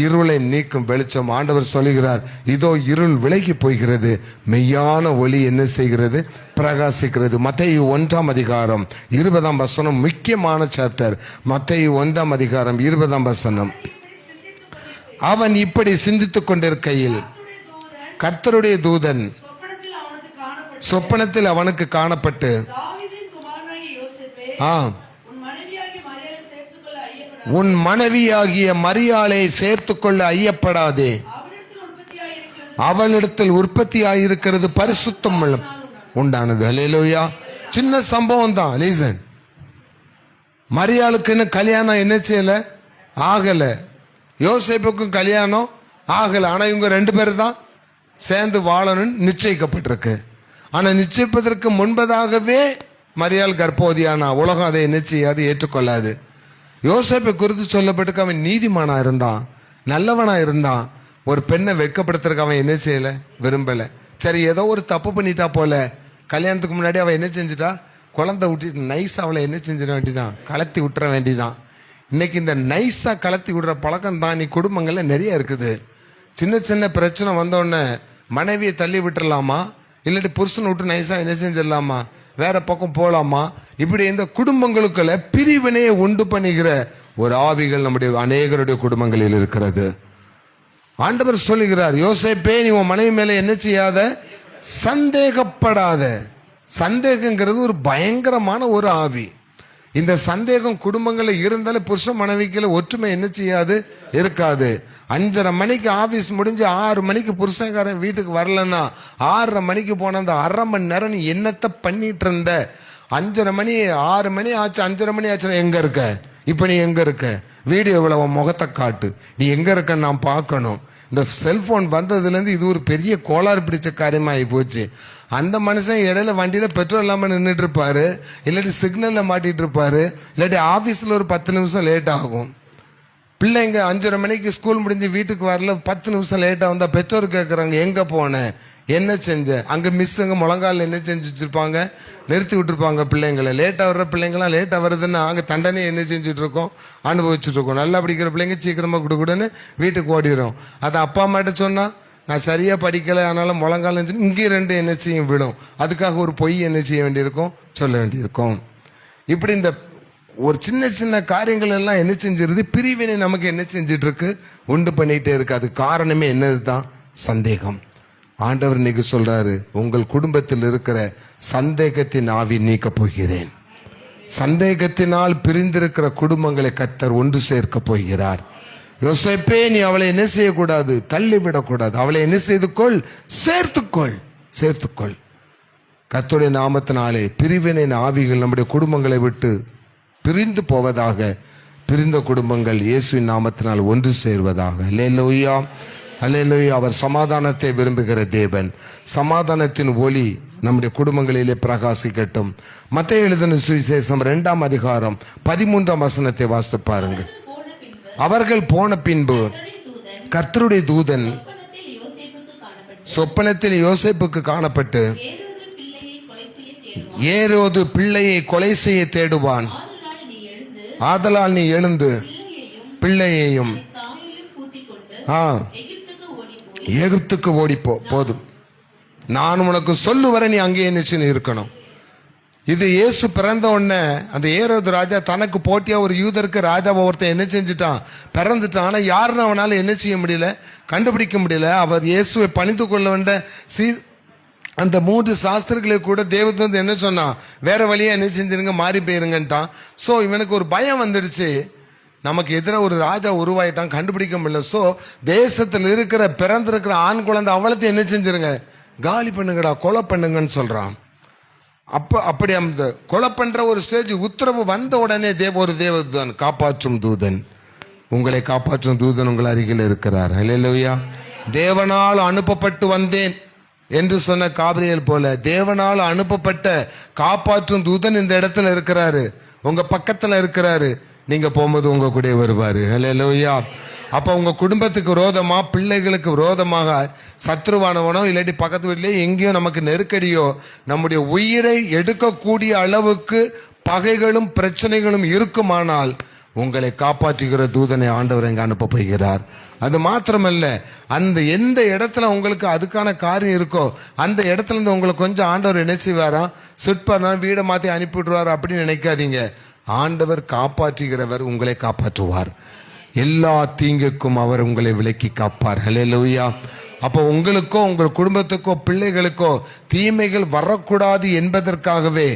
இருளை நீக்கும் வெளிச்சம். ஆண்டவர் சொல்லுகிறார், இதோ இருள் விலகி போகிறது, மெய்யான ஒளி என்ன செய்கிறது, பிரகாசிக்கிறது. மத்தேயு 1:20 முக்கியமான சாப்டர். மத்தேயு 1:20. அவன் இப்படி சிந்தித்துக் கொண்டிருக்கையில் கர்த்தருடைய தூதன் சொப்பனத்தில் அவனுக்கு காணப்பட்டு, உன் மனைவியாகிய மரியாளை சேர்த்துக்கொள்ள ஐயப்படாதே, அவளிடத்தில் உற்பத்தியாயிருக்கிறது பரிசுத்தம் உண்டானது. அல்லேலூயா. சின்ன சம்பவம் தான். லீசன், மரியாளுக்குன்னு கல்யாணம் என்ன செய்யல, ஆகல. யோசேப்புக்கும் கல்யாணம் ஆகல. ஆனா இவங்க 2 பேர் தான் சேர்ந்து வாழணும்னு நிச்சயிக்கப்பட்டிருக்கு. ஆனா நிச்சயிப்பதற்கு முன்பதாகவே மரியாள் கர்ப்பவதியானா. உலகம் அதை என்ன செய்யாது, ஏற்றுக்கொள்ளாது. யோசேப்பை குறித்து சொல்லப்பட்டிருக்கு, அவன் நீதிமானா இருந்தான், நல்லவனா இருந்தான். ஒரு பெண்ணை வெட்கப்படுத்துறதுக்கு அவன் என்ன செய்யல, விரும்பல. சரி, ஏதோ ஒரு தப்பு பண்ணிட்டா போல. கல்யாணத்துக்கு முன்னாடி அவன் என்ன செஞ்சுட்டா, குழந்தை விட்டுட்டு நைஸ் அவளை என்ன செஞ்சிட வேண்டிதான், கலத்தி விட்டுற வேண்டிதான். இன்னைக்கு இந்த நைஸா கலத்தி விடுற பழக்கம் தான் நீ குடும்பங்கள்ல நிறைய இருக்குது. சின்ன சின்ன பிரச்சனை வந்தோடனே மனைவியை தள்ளி விட்டுறலாமா, இல்லாட்டி புருஷனை விட்டு நைஸா என்ன செஞ்சிடலாமா, வேற பக்கம் போலாமா. இப்படி இந்த குடும்பங்களுக்குள்ள பிரிவினையை உண்டு பண்ணுகிற ஒரு ஆவிகள் நம்முடைய அநேகருடைய குடும்பங்களில் இருக்கிறது. ஆண்டவர் சொல்லுகிறார், யோசேப்பே நீ உன் மனைவி மேல என்ன செய்யாத, சந்தேகப்படாத. சந்தேகங்கிறது ஒரு பயங்கரமான ஒரு ஆவி. இந்த சந்தேகம் குடும்பங்களில் இருந்தாலே புருஷ மனைவிக்குள்ள ஒற்றுமை என்ன செய்யாது, இருக்காது. 5:30 மணிக்கு ஆபீஸ் முடிஞ்சு 6 மணிக்கு புருஷன்காரன் வீட்டுக்கு வரலன்னா 6:30 மணிக்கு போன அந்த 1/2 மணி நேரம் நீ என்னத்தை பண்ணிட்டு இருந்த. 5:30 மணி 6 மணி ஆச்சு, 5:30 மணி ஆச்சுன்னா எங்க இருக்க, இப்ப நீ எங்க இருக்க, வீடியோவில் உன் முகத்தை காட்டு, நீ எங்க இருக்க நான் பார்க்கணும். இந்த செல்போன் வந்ததுலேருந்து இது ஒரு பெரிய கோளாறு பிடிச்ச காரியமாகி போச்சு. அந்த மனுஷன் இடையில வண்டியில பெட்ரோல் இல்லாம நின்றுட்டு இருப்பாரு, இல்லாட்டி சிக்னல்ல மாட்டிட்டு இருப்பாரு, இல்லாட்டி ஆபீஸ்ல ஒரு 10 நிமிஷம் லேட் ஆகும். பிள்ளைங்க 5:30 மணிக்கு ஸ்கூல் முடிஞ்சு வீட்டுக்கு வரல, 10 நிமிஷம் லேட்டா வந்தா பெற்றோர் கேட்கறாங்க, எங்க போன, என்ன செஞ்ச. அங்க மிஸ்ஸுங்க முழங்கால என்ன செஞ்சு வச்சிருப்பாங்க, நிறுத்தி விட்டுருப்பாங்க பிள்ளைங்களை. லேட்டா வர்ற பிள்ளைங்களாம் லேட்டா வருதுன்னா அங்க தண்டனை என்ன செஞ்சுட்டு இருக்கோம், அனுபவிச்சுட்டு இருக்கோம். நல்லா படிக்கிற பிள்ளைங்க சீக்கிரமா கொடுக்கூடன்னு வீட்டுக்கு ஓடிடும். அதை அப்பா அம்மாட்ட சொன்னா, நான் சரியா படிக்கல அதனால முழங்கால இங்கே 2 என்ன செய்யும் விடும். அதுக்காக ஒரு பொய் என்ன செய்ய வேண்டியிருக்கும், சொல்ல வேண்டியிருக்கும். இப்படி இந்த ஒரு சின்ன சின்ன காரியங்கள் எல்லாம் என்ன செஞ்சிருது, பிரிவினை நமக்கு என்ன செஞ்சிட்டு இருக்கு, உண்டு பண்ணிட்டே இருக்கு. அது காரணமே என்னதுதான், சந்தேகம். ஆண்டவர் இன்னைக்கு சொல்றாரு, உங்கள் குடும்பத்தில் இருக்கிற சந்தேகத்தின் ஆவி நீக்க போகிறேன். சந்தேகத்தினால் பிரிந்திருக்கிற குடும்பங்களை கர்த்தர் ஒன்று சேர்க்க போகிறார். யோசேப்பே நீ அவளை என்ன செய்யக்கூடாது, தள்ளிவிடக்கூடாது. அவளை என்ன செய்து கொள், சேர்த்துக்கொள், சேர்த்துக்கொள். கர்த்தருடைய நாமத்தினாலே பிரிவினை ஆவிகள் நம்முடைய குடும்பங்களை விட்டு பிரிந்து போவதாக. பிரிந்த குடும்பங்கள் இயேசுவின் நாமத்தினால் ஒன்று சேர்வதாக. அல்லேலூயா, அல்லேலூயா. அவர் சமாதானத்தை விரும்புகிற தேவன். சமாதானத்தின் ஒளி நம்முடைய குடும்பங்களிலே பிரகாசிக்கட்டும். மத்தேயு எழுதின சுவிசேஷம் 2ஆம் அதிகாரம் 13ஆம் வசனத்தை வாசித்து பாருங்கள். அவர்கள் போன பின்பு கர்த்தருடைய தூதன் சொப்பனத்தில் யோசேப்புக்கு காணப்பட்டு, ஏரோது பிள்ளையை கொலை செய்ய தேடுவான், ஆதலால் நீ எழுந்து பிள்ளையையும் எகிப்துக்கு ஓடிப்போ. போதும், நான் உனக்கு சொல்லுவரை நீ அங்கே நிச்சயம் இருக்கணும். இது இயேசு பிறந்த உடனே அந்த ஏரோது ராஜா தனக்கு போட்டியா ஒரு யூதருக்கு ராஜாவை ஒருத்தன் என்ன செஞ்சுட்டான், பிறந்துட்டான். ஆனா யாருன்னு அவனால என்ன செய்ய முடியல, கண்டுபிடிக்க முடியல. அவர் இயேசுவை பணிந்து கொள்ள வேண்ட அந்த 3 சாஸ்திரங்களை கூட தேவதூதன் என்ன சொன்னான், வேற வழியா என்ன செஞ்சிருங்க, மாறி போயிருங்கன்ட்டான். ஸோ இவனுக்கு ஒரு பயம் வந்துடுச்சு, நமக்கு எதிராக ஒரு ராஜா உருவாயிட்டான், கண்டுபிடிக்க முடியல. ஸோ தேசத்தில் இருக்கிற பிறந்திருக்கிற ஆண் குழந்தை அவளத்தை என்ன செஞ்சிருங்க, காலி பண்ணுங்கடா, கொலை பண்ணுங்கன்னு சொல்றான். அப்படி அந்த கொலை பண்ற ஒரு ஸ்டேஜ் உத்தரவு வந்த உடனே ஒரு தேவதூதன், காப்பாற்றும் தூதன், உங்களை காப்பாற்றும் தூதன் உங்கள் அருகில் இருக்கிறார். அல்லேலூயா. தேவனால் அனுப்பப்பட்டு வந்தேன் என்று சொன்ன காபிரியல் போல தேவனால் அனுப்பப்பட்ட காப்பாற்றும் தூதன் இந்த இடத்துல இருக்கிறாரு, உங்க பக்கத்துல இருக்கிறாரு. நீங்க போகும்போது உங்க கூட வருவாரு. அல்லேலூயா. அப்ப உங்க குடும்பத்துக்கு விரோதமா, பிள்ளைகளுக்கு விரோதமாக சத்ருவானவனோ இல்லாட்டி பக்கத்து வீட்டிலேயே எங்கேயோ நமக்கு நெருக்கடியோ, நம்முடைய உயிரை எடுக்கக்கூடிய அளவுக்கு பகைகளும் பிரச்சனைகளும் இருக்குமானால் உங்களை காப்பாற்றுகிற தூதனை ஆண்டவர் எங்க அனுப்ப போகிறார். அது மாத்திரமல்ல, அந்த எந்த இடத்துல உங்களுக்கு அதுக்கான காரியம் இருக்கோ அந்த இடத்துல இருந்து உங்களுக்கு கொஞ்சம் ஆண்டவர் என்ன செய்வாரா, சுட்பாரா, வீடை மாத்தி அனுப்பிவிடுவார் அப்படின்னு நினைக்காதீங்க. ஆண்டவர் காப்பாற்றுகிறவர், உங்களை காப்பாற்றுவார். எல்லா தீங்குக்கும் அவர் உங்களை விலக்கி காப்பார். ஹல்லேலூயா. அப்போ உங்களுக்கோ உங்கள் குடும்பத்துக்கோ பிள்ளைகளுக்கோ தீமைகள் வரக்கூடாது என்பதற்காகவே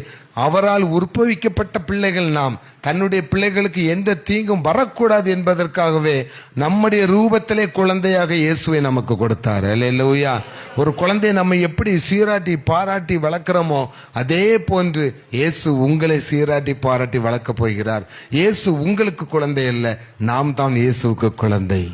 அவரால் உற்பவிக்கப்பட்ட பிள்ளைகள் நாம், தன்னுடைய பிள்ளைகளுக்கு எந்த தீங்கும் வரக்கூடாது என்பதற்காகவே நம்முடைய ரூபத்திலே குழந்தையாக இயேசுவை நமக்கு கொடுத்தார். அல்லேலூயா. ஒரு குழந்தையை நம்ம எப்படி சீராட்டி பாராட்டி வளர்க்கிறோமோ அதே போன்று இயேசு உங்களை சீராட்டி பாராட்டி வளர்க்க போகிறார். இயேசு உங்களுக்கு குழந்தை அல்ல, நாம் தான் இயேசுவுக்கு குழந்தை.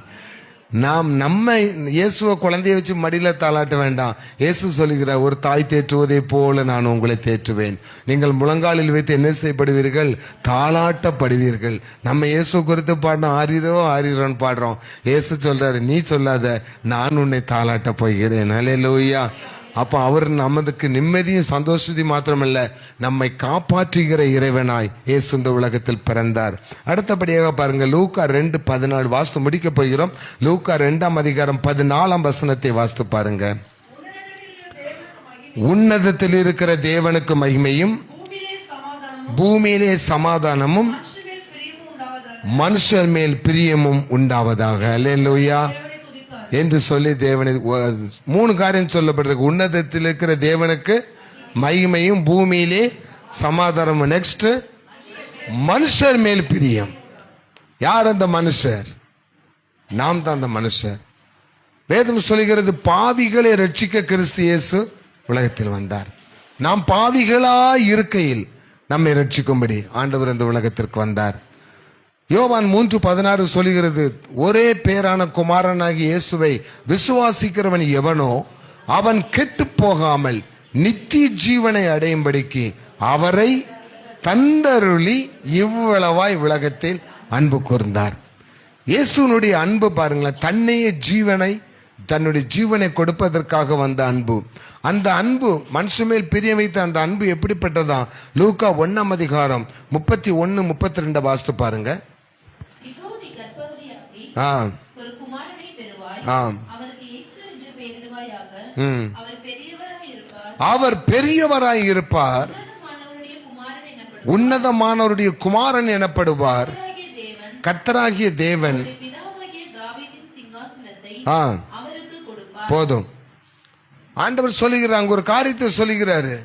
நாம் நம்ம இயேசுவை குழந்தைய வச்சு மடியில தாளாட்ட வேண்டாம். இயேசு சொல்லுகிறார், ஒரு தாய் தேற்றுவதை போல நான் உங்களை தேற்றுவேன். நீங்கள் முழங்காலில் வைத்து என்ன செய்யப்படுவீர்கள், தாளாட்டப்படுவீர்கள். நம்ம இயேசு குறித்து பாடினோம், ஆரிரோன்னு பாடுறோம். இயேசு சொல்றாரு, நீ சொல்லாத, நான் உன்னை தாளாட்ட போகிறேன். அல்லேலூயா. அப்போ அவர் நமக்கு நிம்மதியும் சந்தோஷத்தையும் மாத்திரமல்ல, நம்மை காப்பாற்றுகிற இறைவனாய் இயேசு இந்த உலகத்தில் பிறந்தார். அடுத்தபடியாக பாருங்க, லூக்கா 2:14 வாசித்து முடிக்க போகிறோம். லூக்கா 2ஆம் அதிகாரம் 14ஆம் வசனத்தை வாசித்து பாருங்க. உன்னதத்தில் இருக்கிற தேவனுக்கு மகிமையும் பூமியிலே சமாதானமும் மனுஷர் மேல் பிரியமும் உண்டாவதாக. அல்லேலூயா என்று சொல்லி தேவனை 3 காரியம் சொல்லப்படுறது. உன்னதத்தில் இருக்கிற தேவனுக்கு மகிமையும் பூமியிலே சமாதானமும். நெக்ஸ்ட், மனுஷர் மேல் பிரியம். யார் அந்த மனுஷர்? நாம் தான் அந்த மனுஷர். வேதம் சொல்லுகிறது, பாவிகளை ரட்சிக்க கிறிஸ்து இயேசு உலகத்தில் வந்தார். நாம் பாவிகளாய் இருக்கையில் நம்மை ரட்சிக்கும்படி ஆண்டவர் இந்த உலகத்திற்கு வந்தார். யோவான் 3:16 சொல்லுகிறது, ஒரே பேரான குமாரனாகிய இயேசுவை விசுவாசிக்கிறவன் எவனோ அவன் கெட்டு போகாமல் நித்திய ஜீவனை அடையும்படிக்கு அவரை தந்தருளி இவ்வளவாய் உலகத்தில் அன்பு கூர்ந்தார். இயேசுனுடைய அன்பு பாருங்களேன், தன்னையே ஜீவனை, தன்னுடைய ஜீவனை கொடுப்பதற்காக வந்த அன்பு. அந்த அன்பு மனுஷன் மேல் பிரிய வைத்த அந்த அன்பு எப்படிப்பட்டதா? லூக்கா 1ஆம் அதிகாரம் 31-32 வாசித்து பாருங்க. அவர் பெரியவராய் இருப்பார், உன்னதமானவருடைய குமாரன் எனப்படுவார். கர்த்தராகிய தேவன் போதும். ஆண்டவர் சொல்லுகிறார், அங்க ஒரு காரியத்தை சொல்லுகிறாரு,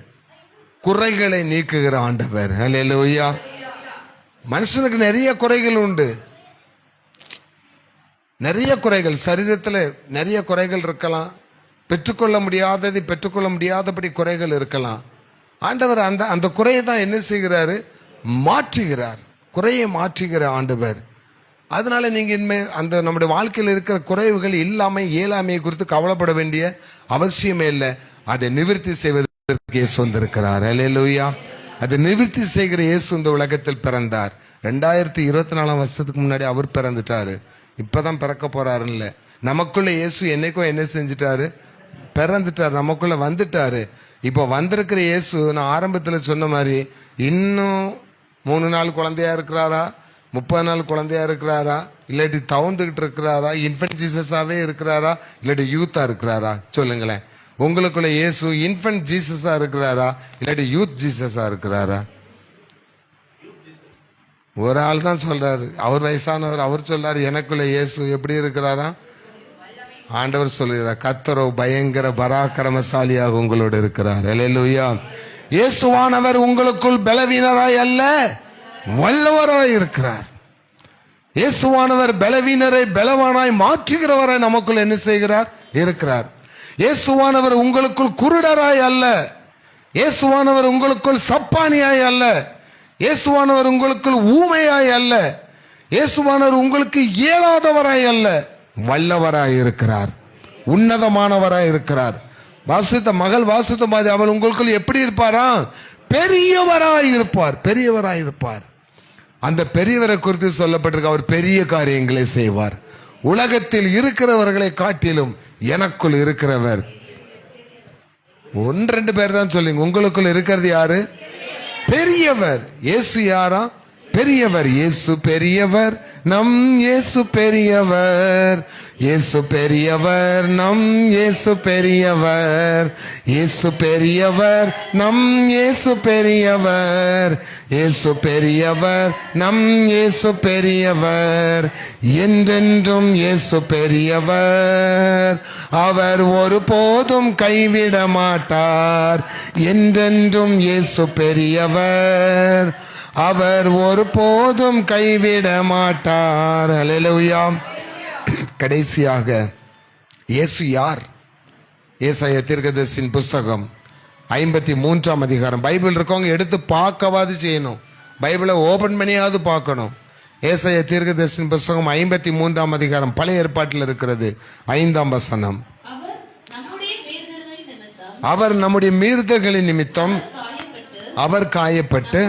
குறைகளை நீக்குகிற ஆண்டவர். அல்லேலூயா. மனுஷனுக்கு நிறைய குறைகள் உண்டு, நிறைய குறைகள், சரீரத்தில் நிறைய குறைகள் இருக்கலாம், பெற்றுக்கொள்ள முடியாததை பெற்றுக்கொள்ள முடியாதபடி குறைகள் இருக்கலாம். ஆண்டவர் அந்த அந்த குறையை தான் என்ன செய்கிறாரு, மாற்றுகிறார். குறையை மாற்றுகிற ஆண்டவர். அதனால நீங்க இனிமே அந்த நம்முடைய வாழ்க்கையில் இருக்கிற குறைவுகள் இயலாமையை குறித்து கவலைப்பட வேண்டிய அவசியமே இல்லை. அதை நிவர்த்தி செய்வதற்கு இயேசு வந்திருக்கிறார். அல்லேலூயா. அதை நிவர்த்தி செய்கிற இயேசு இந்த உலகத்தில் பிறந்தார். 2024 வருஷத்துக்கு முன்னாடி அவர் பிறந்துட்டாரு. இப்பதான் பிறக்க போறாருல்ல. நமக்குள்ள இயேசு என்னைக்கும் என்ன செஞ்சிட்டாரு? பிறந்துட்டார், நமக்குள்ள வந்துட்டாரு. இப்போ வந்திருக்கிற இயேசு நான் ஆரம்பத்தில் சொன்ன மாதிரி இன்னும் 3 நாள் குழந்தையா இருக்கிறாரா, 30 நாள் குழந்தையா இருக்கிறாரா, இல்லாட்டி தவந்துகிட்டு இருக்கிறாரா, இன்ஃபென்ட் ஜீசஸாவே இருக்கிறாரா, இல்லாட்டி யூத்தா இருக்கிறாரா? சொல்லுங்களேன். உங்களுக்குள்ள இயேசு இன்ஃபென்ட் ஜீசஸா இருக்கிறாரா, இல்லாட்டி யூத் ஜீசஸா இருக்கிறாரா? ஒரு ஆள் தான் சொல்றாரு, அவர் வயசானவர். அவர் சொல்றாரு எனக்குள்ள இயேசு எப்படி இருக்கிறாரா? ஆண்டவர் சொல்லுகிறார், கர்த்தரோ பயங்கர பராக்கிரமசாலியாக உங்களோடு இருக்கிறார். அல்லேலூயா. இயேசுவானவர் உங்களுக்குள் பலவீனராய் அல்ல, வல்லவராய் இருக்கிறார். இயேசுவானவர் பலவீனரை பலவானாய் மாற்றுகிறவராய் நமக்குள் என்ன செய்கிறார்? இருக்கிறார். இயேசுவானவர் உங்களுக்குள் குருடராய் அல்ல, இயேசுவானவர் உங்களுக்குள் சப்பானியாய் அல்ல, இயேசுவானவர் உங்களுக்குள் ஊமையாய் அல்ல, இயேசுவானவர் உங்களுக்கு இயலாதவராய் அல்ல, வல்லவராய் இருக்கிறார், உன்னதமானவராய் இருக்கிறார். வாசித்த மகள் வாசித்த மாதிரி அவள் உங்களுக்குள் எப்படி இருப்பாரா? பெரியவராய் இருப்பார், பெரியவராய் இருப்பார். அந்த பெரியவரை குறித்து சொல்லப்பட்டிருக்கு, அவர் பெரிய காரியங்களை செய்வார். உலகத்தில் இருக்கிறவர்களை காட்டிலும் எனக்குள் இருக்கிறவர். 1-2 பேர் தான் சொல்லுங்க. உங்களுக்குள் இருக்கிறது யாரு? பெரியவர். இயேசு யாரா? பெரியவர். இயேசு பெரியவர், நம் இயேசு பெரியவர். இயேசு பெரியவர், நம் இயேசு பெரியவர். இயேசு பெரியவர், நம் இயேசு பெரியவர். இயேசு பெரியவர், நம் இயேசு பெரியவர். என்றென்றும் இயேசு பெரியவர். அவர் ஒருபோதும் கைவிட மாட்டார். என்றென்றும் இயேசு பெரியவர். அவர் ஒருபோதும் கைவிட மாட்டார். அல்லேலூயா. கடைசியாக இயேசு யார்? ஏசாயா தீர்க்கதரிசியின் புஸ்தகம் 53ஆம் அதிகாரம். பைபிள் இருக்கவங்க எடுத்து பார்க்கவாது செய்யணும், பைபிளை ஓபன் பண்ணியாவது பார்க்கணும். ஏசாயா தீர்க்கதரிசியின் புஸ்தகம் 53ஆம் அதிகாரம், பழைய ஏற்பாட்டில் இருக்கிறது, 5ஆம் வசனம். அவர் நம்முடைய மீறுதல்களின் நிமித்தம் அவர் காயப்பட்டு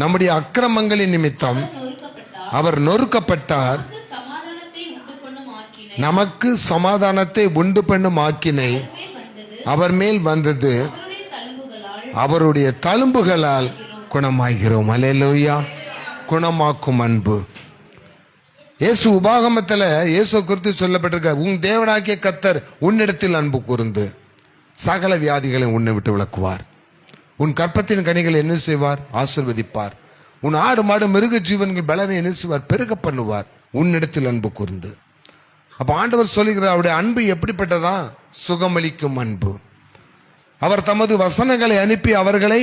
நம்முடைய அக்கிரமங்களின் நிமித்தம் அவர் நொறுக்கப்பட்டார். நமக்கு சமாதானத்தை உண்டு பண்ணும் ஆக்கினை அவர் மேல் வந்தது, அவருடைய தழும்புகளால் குணமாகிறோம். அல்லேலூயா. குணமாக்கும் அன்பு. இயேசு உபாகமத்தில் இயேசு குறித்து சொல்லப்பட்டிருக்க, உன் தேவனாகிய கர்த்தர் உன்னிடத்தில் அன்பு கூர்ந்து சகல வியாதிகளை உன்னை விட்டு விளக்குவார். உன் கற்பத்தின் கனிகளை என்ன செய்வார்? ஆசீர்வதிப்பார். உன் ஆடு மாடு மிருக ஜீவன்கள் பலனை என்ன செய்வார்? பெருக பண்ணுவார், உன்னிடத்தில் அன்பு கூர்ந்து. அப்ப ஆண்டவர் சொல்லுகிறார், அவருடைய அன்பு எப்படிப்பட்டதா? சுகமளிக்கும் அன்பு. அவர் தமது வசனங்களை அனுப்பி அவர்களை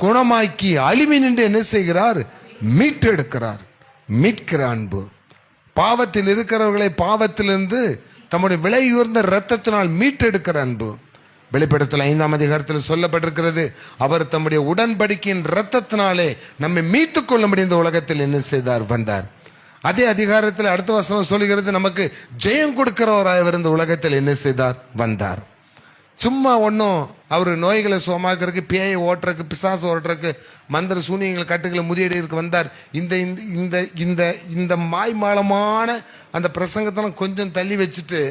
குணமாக்கி அழிவி நின்று என்ன செய்கிறார்? மீட்டெடுக்கிறார். மீட்கிற அன்பு. பாவத்தில் இருக்கிறவர்களை பாவத்திலிருந்து தம்முடைய விலையுயர்ந்த இரத்தத்தினால் மீட்டெடுக்கிற அன்பு. வெளிப்படுத்தல் 5ஆம் அதிகாரத்தில் சொல்லப்பட்டிருக்கிறது, அவர் தம்முடைய உடன்படிக்கையின் இரத்தத்தினாலே நம்மை மீட்டுக் கொள்ளும்படி இந்த உலகத்தில் என்ன செய்தார்? வந்தார். அதே அதிகாரத்தில் அடுத்த வசனம் சொல்லுகிறது, நமக்கு ஜெயம் கொடுக்கிறவராய் இந்த உலகத்தில் என்ன செய்தார்? வந்தார். சும்மா ஒன்றும் அவர் நோய்களை சுகமாக்கிறதுக்கு, பேயை ஓட்டுறதுக்கு, பிசாசு ஓட்டுறதுக்கு, மந்திர சூனியங்கள் கட்டுகளை முறியடிக்கு வந்தார். இந்த இந்த இந்த இந்த மாய்மாலமான அந்த பிரசங்கத்தெல்லாம் கொஞ்சம் தள்ளி வச்சுட்டு,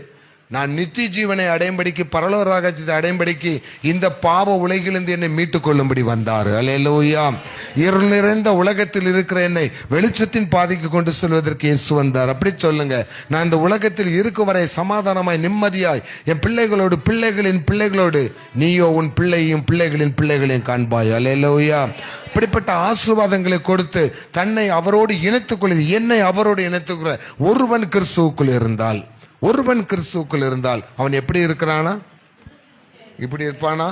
நான் நித்திய ஜீவனை அடையும்படிக்கு, பரலோக ராஜ்யத்தை அடையும்படிக்கு இந்த பாவ உலகிலிருந்து என்னை மீட்டுக் கொள்ளும்படி வந்தார். அல்லேலூயா. இருள் நிறைந்த உலகத்தில் இருக்கிற என்னை வெளிச்சத்தின் பாதைக்கு கொண்டு செல்வதற்கு இயேசு வந்தார். அப்படி சொல்லுங்க. நான் இந்த உலகத்தில் இருக்கும் வரை சமாதானமாய் நிம்மதியாய் என் பிள்ளைகளோடு பிள்ளைகளின் பிள்ளைகளோடு நீயோ உன் பிள்ளையும் பிள்ளைகளின் பிள்ளைகளையும் காண்பாய். அல்லேலூயா. இப்படிப்பட்ட ஆசீர்வாதங்களை கொடுத்து தன்னை அவரோடு இணைத்துக் கொள்ள, என்னை அவரோடு இணைத்துக் கொள்ள ஒருவன் கிறிஸ்துவுக்குள் இருந்தால், ஒருவன் கிறிஸ்துவுக்குள் இருந்தால் அவன் எப்படி இருக்கிறானா? இப்படி இருப்பானா?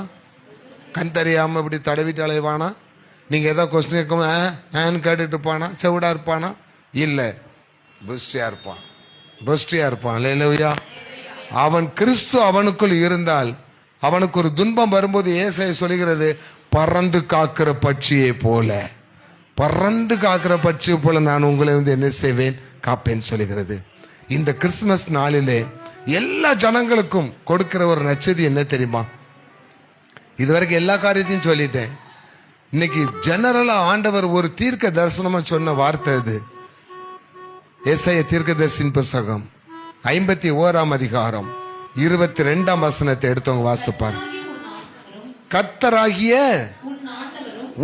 கண் தெரியாம இப்படி தடவிட்டு அலைவானா? நீங்க ஏதோ கொஸ்டின் கேட்கும் கேட்டுட்டு இருப்பானா? செவிடா இருப்பானா? இல்ல, புஷ்டியா இருப்பான், புஷ்டியா இருப்பான். அல்லேலூயா. அவன் கிறிஸ்து அவனுக்குள் இருந்தால் அவனுக்கு ஒரு துன்பம் வரும்போது ஏசாயா சொல்லுகிறது, பறந்து காக்கிற பட்சியை போல, பறந்து காக்கிற பட்சி போல நான் உங்களை என்ன செய்வேன், காப்பேன் சொல்லுகிறது. இந்த கிறிஸ்துமஸ் நாளிலே எல்லா ஜனங்களுக்கும் கொடுக்கிற ஒரு நச்சதி என்ன தெரியுமா? இதுவரைக்கும் எல்லா காரியத்தையும் சொல்லிட்டேன். இன்னைக்கு ஜெனரலா ஆண்டவர் ஒரு தீர்க்க தரிசனமா சொன்ன வார்த்தை இது. ஏசாயா தீர்க்கதரிசியின் புத்தகம் 51 அதிகாரம் 22 வசனத்தை எடுத்தவங்க வாசிப்பார். கர்த்தராகிய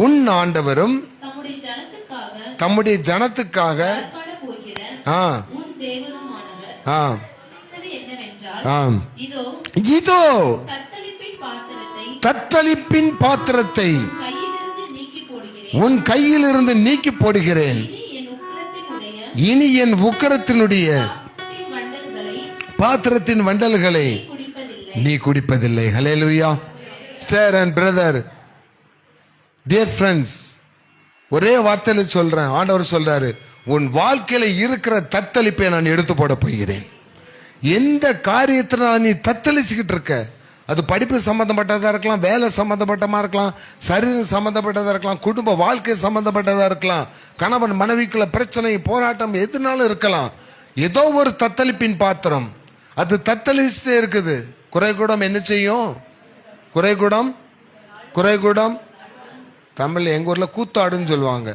உன் ஆண்டவரும் தம்முடைய ஜனத்துக்காக இதோ தத்தளிப்பின் பாத்திரத்தை உன் கையில் இருந்து நீக்கி போடுகிறேன். இனி என் உக்கிரத்தினுடைய பாத்திரத்தின் வண்டல்களை நீ குடிப்பதில்லை. Hallelujah. Sister and brother, dear friends, ஒரே வார்த்தையில சொல்றேன். ஆண்டவர் சொல்றாரு, உன் வாழ்க்கையில இருக்கிற தத்தளிப்பை நான் எடுத்து போட போகிறேன். எந்த காரியத்தினால நீ தத்தளிச்சுக்கிட்டு இருக்க, அது படிப்பு சம்பந்தப்பட்டதா இருக்கலாம், வேலை சம்பந்தப்பட்டமா இருக்கலாம், சரீரம் சம்பந்தப்பட்டதா இருக்கலாம், குடும்ப வாழ்க்கை சம்பந்தப்பட்டதா இருக்கலாம், கணவன் மனைவிக்குள்ள பிரச்சனை, போராட்டம் எதுனாலும் இருக்கலாம். ஏதோ ஒரு தத்தளிப்பின் பாத்திரம் அது தத்தளிச்சுட்டே இருக்குது. குறைகுடம் என்ன செய்யும்? குறைகுடம் தமிழ் எங்க ஊர்ல கூத்தாடுன்னு சொல்லுவாங்க.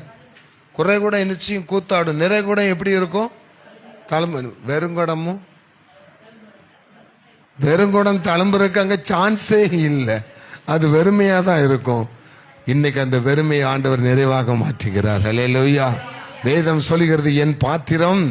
குறைகுடம் என்ன செய்யும்? கூத்தாடும். நிறைகுடம் எப்படி இருக்கும்? வெறுங்குடம் தழும்புறதுக்கு அங்க சான்ஸே இல்லை. அது வெறுமையா தான் இருக்கும். இன்னைக்கு அந்த வெறுமையை ஆண்டவர் நிறைவாக மாற்றுகிறார். ஹல்லேலூயா. வேதம் சொல்லுகிறது, என் பாத்திரம்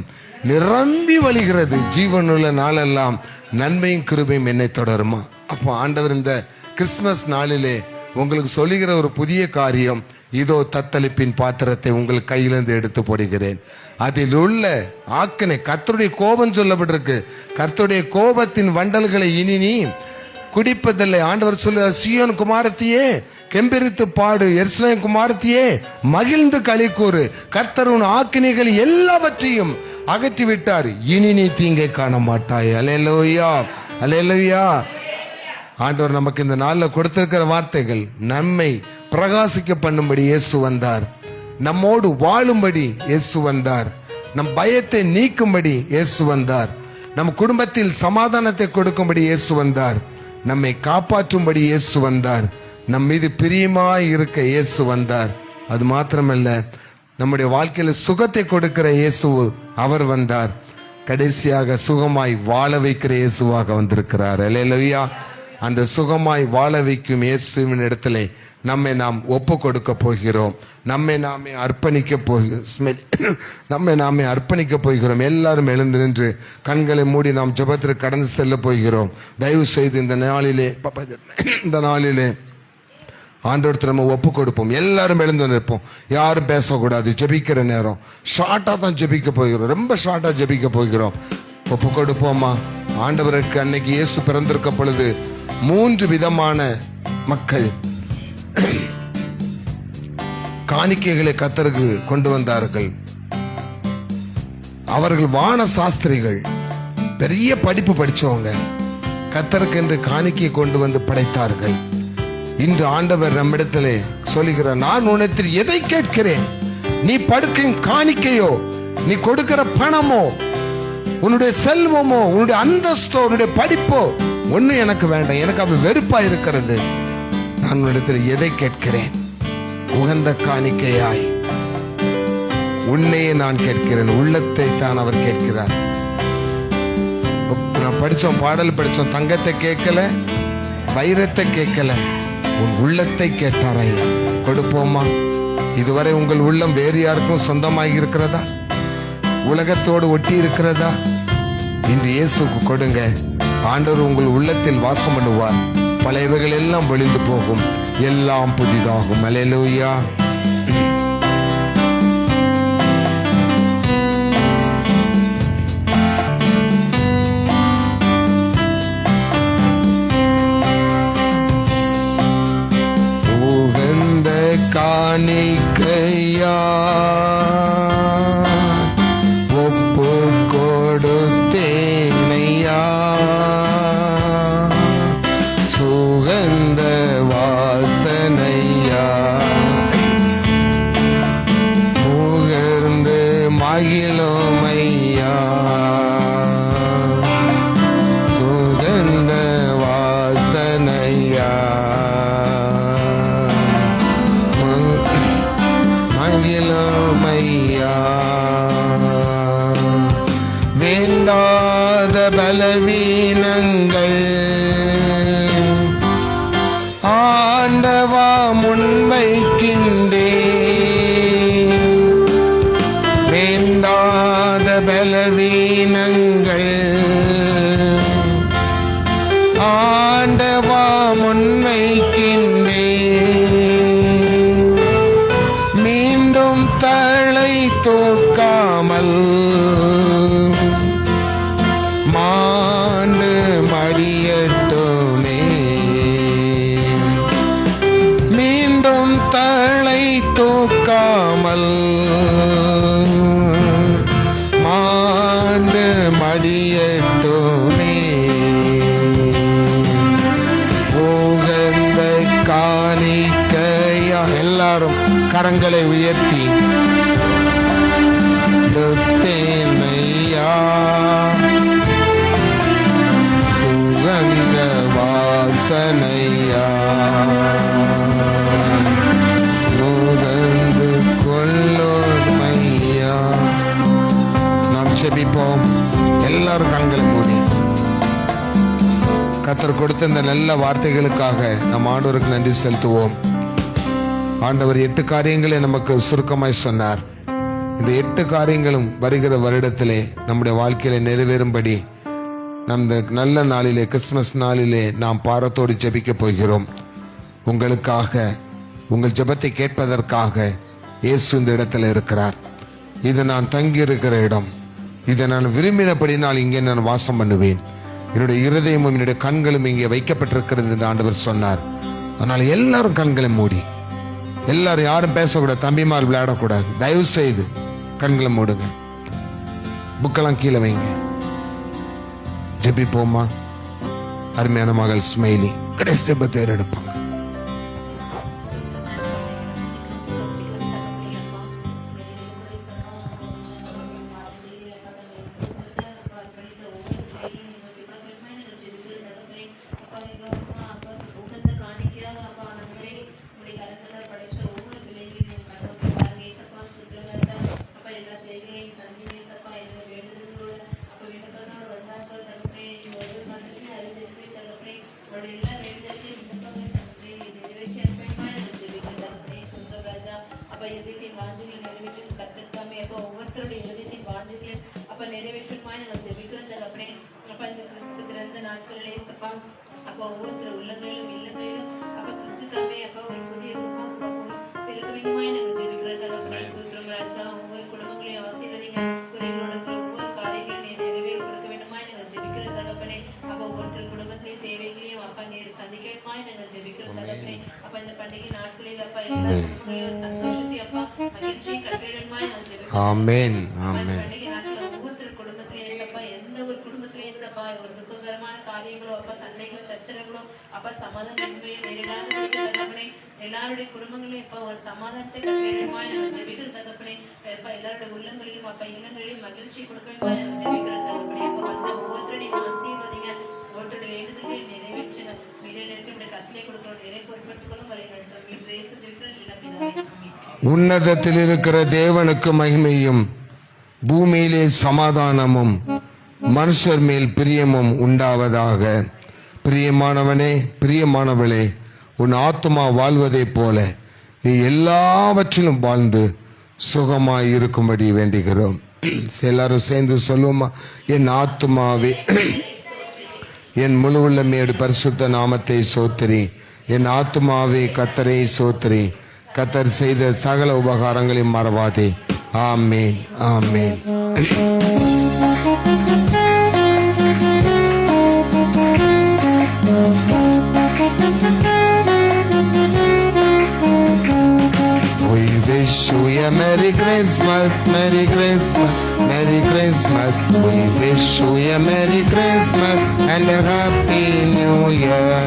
நிரம்பி வழிகிறது, ஜீவனுள்ள நாளெல்லாம் நன்மையும் கிருபையும் என்னை தொடருமா. அப்போ ஆண்டவர் இந்த கிறிஸ்துமஸ் நாளிலே உங்களுக்கு சொல்லுகிற ஒரு புதிய காரியம், இதோ தத்தளிப்பின் பாத்திரத்தை உங்கள் கையிலிருந்து எடுத்து போடுகிறேன். அதில் உள்ள ஆக்கினை, கர்த்தருடைய கோபம் சொல்லப்பட்டிருக்கு. கர்த்தருடைய கோபத்தின் வண்டல்களை இனி நீ குடிப்பதில்லை. ஆண்டவர் சொல்லுகிறார், சீயோன் குமாரத்தியே கெம்பீரித்து பாடு, எருசலேம் குமாரத்தியே மகிழ்ந்து களி கூறு, கர்த்தர் உன் ஆக்கினைகள் எல்லாவற்றையும் அகற்றி விட்டார், இனி நீ தீங்கை காண மாட்டாய். அல்லேலூயா, அல்லேலூயா. ஆண்டவர் நமக்கு இந்த நாளில் கொடுத்திருக்கிற வார்த்தைகள், நம்மை பிரகாசிக்க பண்ணும்படி இயேசு வந்தார், நம்மோடு வாழும்படி இயேசு வந்தார், நம் பயத்தை நீக்கும்படி இயேசு வந்தார், நம் குடும்பத்தில் சமாதானத்தை கொடுக்கும்படி இயேசு வந்தார், நம்மை காப்பாற்றும்படி இயேசு வந்தார், நம் மீது பிரியமாய் இருக்க இயேசு வந்தார். அது மாத்திரமல்ல, நம்முடைய வாழ்க்கையில சுகத்தை கொடுக்கிற இயேசு அவர் வந்தார். கடைசியாக சுகமாய் வாழ வைக்கிற இயேசுவாக வந்திருக்கிறார். அல்லேலூயா. அந்த சுகமாய் வாழ வைக்கும் இயேசுவின் இடத்துல நம்மை நாம் ஒப்பு கொடுக்க போகிறோம். நம்மை நாமே அர்ப்பணிக்க போகிறோம். எல்லாரும் எழுந்து நின்று கண்களை மூடி நாம் ஜெபத்திற்கு கடந்து செல்ல போகிறோம். தயவு செய்து இந்த நாளிலே ஆண்டவருக்கு நம்ம ஒப்பு கொடுப்போம். எல்லாரும் எழுந்து நிற்போம். யாரும் பேசக்கூடாது. ஜெபிக்கிற நேரம் ஷார்ட்டா தான் ஜெபிக்க போகிறோம். ரொம்ப ஷார்ட்டா ஜெபிக்க போகிறோம். ஒப்பு கொடுப்போமா? ஆண்டவருக்கு அன்னைக்கு இயேசு பிறந்திருக்க பொழுது 3 விதமான மக்கள் காணிக்கைகளை கர்த்தருக்கு கொண்டு வந்தார்கள். அவர்கள் வான சாஸ்திரிகள், பெரிய படிப்பு படிச்சவங்க, கர்த்தருக்கு என்று காணிக்கை கொண்டு வந்து படைத்தார்கள். இன்று ஆண்டவர் நம்மிடத்திலே சொல்லுகிறார், நான் உன்னிடத்தில் எதை கேட்கிறேன், நீ படுக்கும் காணிக்கையோ, நீ கொடுக்கிற பணமோ, உன்னுடைய செல்வமோ, உன்னுடைய அந்தஸ்தோ, உன்னுடைய படிப்போ ஒன்னும் எனக்கு வேண்டாம். எனக்கு அது வெறுப்பா இருக்கிறது. நான் உன்னிடத்தில் எதை கேட்கிறேன்? உகந்த காணிக்கையாய் உன்னையே நான் கேட்கிறேன். உள்ளத்தை தான் அவர் கேட்கிறார். நான் படிச்சோம், பாடல் படிச்சோம், தங்கத்தை கேட்கல, வைரத்தை கேட்கல, உன் உள்ளத்தை கேட்டாரையா. கொடுப்போமா? இதுவரை உங்கள் உள்ளம் வேறு யாருக்கும் சொந்தமாகி இருக்கிறதா? உலகத்தோடு ஒட்டி இருக்கிறதா? இன்று இயேசுக்கு கொடுங்க. ஆண்டவர் உங்கள் உள்ளத்தில் வாசம் பண்ணுவார். பழையவைகள் எல்லாம் ஒழிந்து போகும், எல்லாம் புதிதாகும். அல்லேலூயா. உகந்த காணிக்கையா ஒப்பு கொடுத்தேனையா, சுகந்த வாசனையா பலவீனங்கள் ஆண்டவா முன்வைக்கின்றேன். வேண்டாத பலவீனங்கள் ஆண்டவா முன்வைக்கின்றேன். மீண்டும் தலை தூக்காமல் மாண்டு மடியட்டுமே. மீண்டும் தலை தூக்காமல் மாண்டு மடியட்டுமே. உகந்த காணிக்கையா எல்லாரும் கரங்களை உயர்த்தி தேனையா சுகந்த வாசனையா நுகர்ந்து கொள்ளோமையா. நாம் செபிப்போம். எல்லாரும் கண்களை மூடி கர்த்தர் கொடுத்த இந்த நல்ல வார்த்தைகளுக்காக நம் ஆண்டவருக்கு நன்றி செலுத்துவோம். ஆண்டவர் 8 காரியங்களை நமக்கு சுருக்கமாய் சொன்னார். இந்த 8 காரியங்களும் வருகிற வருடத்திலே நம்முடைய வாழ்க்கையில நிறைவேறும்படி நம் நல்ல நாளிலே, கிறிஸ்துமஸ் நாளிலே நாம் பாரத்தோடு ஜெபிக்க போகிறோம். உங்களுக்காக, உங்கள் ஜெபத்தை கேட்பதற்காக இயேசு இந்த இடத்துல இருக்கிறார். இது நான் தங்கி இருக்கிற இடம். இதை நான் விரும்பினபடி நான் இங்கே நான் வாசம் பண்ணுவேன். என்னுடைய இருதயமும் என்னுடைய கண்களும் இங்கே வைக்கப்பட்டிருக்கிறது என்று ஆண்டவர் சொன்னார். அதனால எல்லாரும் கண்களை மூடி, எல்லாரும் யாரும் பேசக்கூடாது, தம்பிமார் விளையாடக்கூடாது. தயவு செய்து கண்களை மூடுங்க, புக்கெல்லாம் கீழே வைங்க. ஜெபிப்போமா. அருமையான மகள் ஸ்மைலி கடைசி ஜெபத்தை எடுப்பாங்க. ஒவ்வொருத்தர் உள்ளங்களிலும் இல்லங்களிலும் அப்ப கிறிஸ்து தாமே அப்ப ஒரு புதிய பெருக்க வேண்டுமாய் நாங்கள் ஜெபிக்கிறோம் தகப்பனே. ஸ்தோத்திரம் ராஜா. ஒவ்வொரு குடும்பங்களையும் ஆசீர்வதிங்க. குறைகளோட ஒவ்வொரு காரியங்களையும் நிறைவேற கொடுக்க வேண்டுமாய் நாங்கள் ஜெபிக்கிறோம் தகப்பனே. அப்ப ஒவ்வொருத்தர் குடும்பத்திலேயும் தேவைகளையும் அப்பா நீர் சந்திக்க வேண்டுமாய் நாங்கள் ஜெபிக்கிறோம் தகப்பனே. அப்ப இந்த பண்டிகை நாட்களில் அப்பா எல்லா குடும்பங்களையும் சந்தோஷத்தை அப்பா மகிழ்ச்சியை கட்ட வேண்டுமாய் நாங்கள் ஜெபிக்கிறோம். ஆமென். ஆமென். பண்டிகை நாட்களில் ஒவ்வொருத்தர் குடும்பத்திலேயும் அப்பா எந்த ஒரு குடும்பத்திலேயும் அப்பா ஒரு துக்ககரமான காரியங்களோ அப்பா சண்டைகளோ சச்சரவுகளோ அப்பா சமாதானமின்மையை நேரிடாத தகப்பனே. எல்லாருடைய குடும்பங்களையும் இப்ப ஒரு சமாதானத்தை வேண்டுமாய் நாங்கள் ஜெபிக்கிறோம் தகப்பனே. அப்பா எல்லாருடைய உள்ளங்களிலும் அப்பா இல்லங்களிலும் மகிழ்ச்சி கொடுக்க வேண்டுமாய் நாங்கள் ஜெபிக்கிறோம் தகப்பனே. அப்ப வந்து ஒவ்வொருத்தரையும் ஆசீர்வதிங்க. ஒவ்வொருத்தருடைய வேண்டுதல்களை நிறைவேற்றுங்க. மீதே இருக்கிற கட்டளை கொடுக்கிறோம். நிறை பொறுப்பெடுத்துக்கொள்ளும் வரை நடத்தும். உன்னதத்தில் இருக்கிற தேவனுக்கு மகிமையும் பூமியிலே சமாதானமும் மனுஷர் மேல் பிரியமும் உண்டாவதாக. பிரியமானவனே, பிரியமானவளே, உன் ஆத்துமா வாழ்வதை போல நீ எல்லாவற்றிலும் வாழ்ந்து சுகமாய் இருக்கும்படி வேண்டுகிறோம். எல்லாரும் சேர்ந்து சொல்லுவோமா. என் ஆத்துமாவே என் முழு உள்ளமேடு பரிசுத்த நாமத்தை சோத்திரி. என் ஆத்துமாவே கர்த்தரை சோத்திரி. கர்த்தர் செய்த சகல உபகாரங்களையும் மறவாதே. ஆமேன், ஆமேன். We wish you a Merry Christmas, Merry Christmas, Merry Christmas. We wish you a Merry Christmas and a Happy New Year,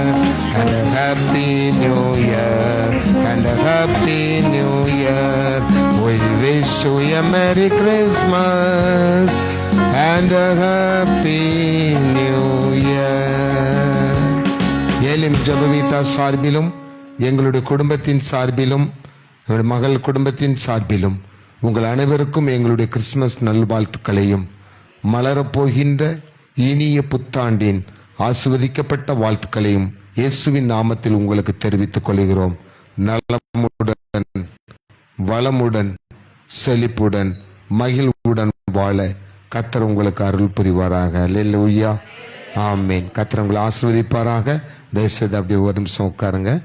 and a Happy New Year, and a Happy New Year. We wish you a Merry Christmas and a Happy New Year. Elim ஜெபவீதா சார்பிலும் எங்களுடைய குடும்பத்தின் சார்பிலும் எங்களுடைய மகள் குடும்பத்தின் சார்பிலும் உங்கள் அனைவருக்கும் எங்களுடைய கிறிஸ்துமஸ் நல்வாழ்த்துக்களையும் மலரப்போகின்ற இனிய புத்தாண்டின் ஆசிர்வதிக்கப்பட்ட வாழ்த்துக்களையும் இயேசுவின் நாமத்தில் உங்களுக்கு தெரிவித்துக் கொள்கிறோம். நலமுடன், வளமுடன், செழிப்புடன், மகிழ்வுடன் வாழ கர்த்தர் உங்களுக்கு அருள் புரிவாராக. அல்லேலூயா, ஆமென். கர்த்தர் உங்களை ஆசீர்வதிப்பாராக. தயவுசெய்து அப்படியே ஒரு நிமிஷம் உட்காருங்க.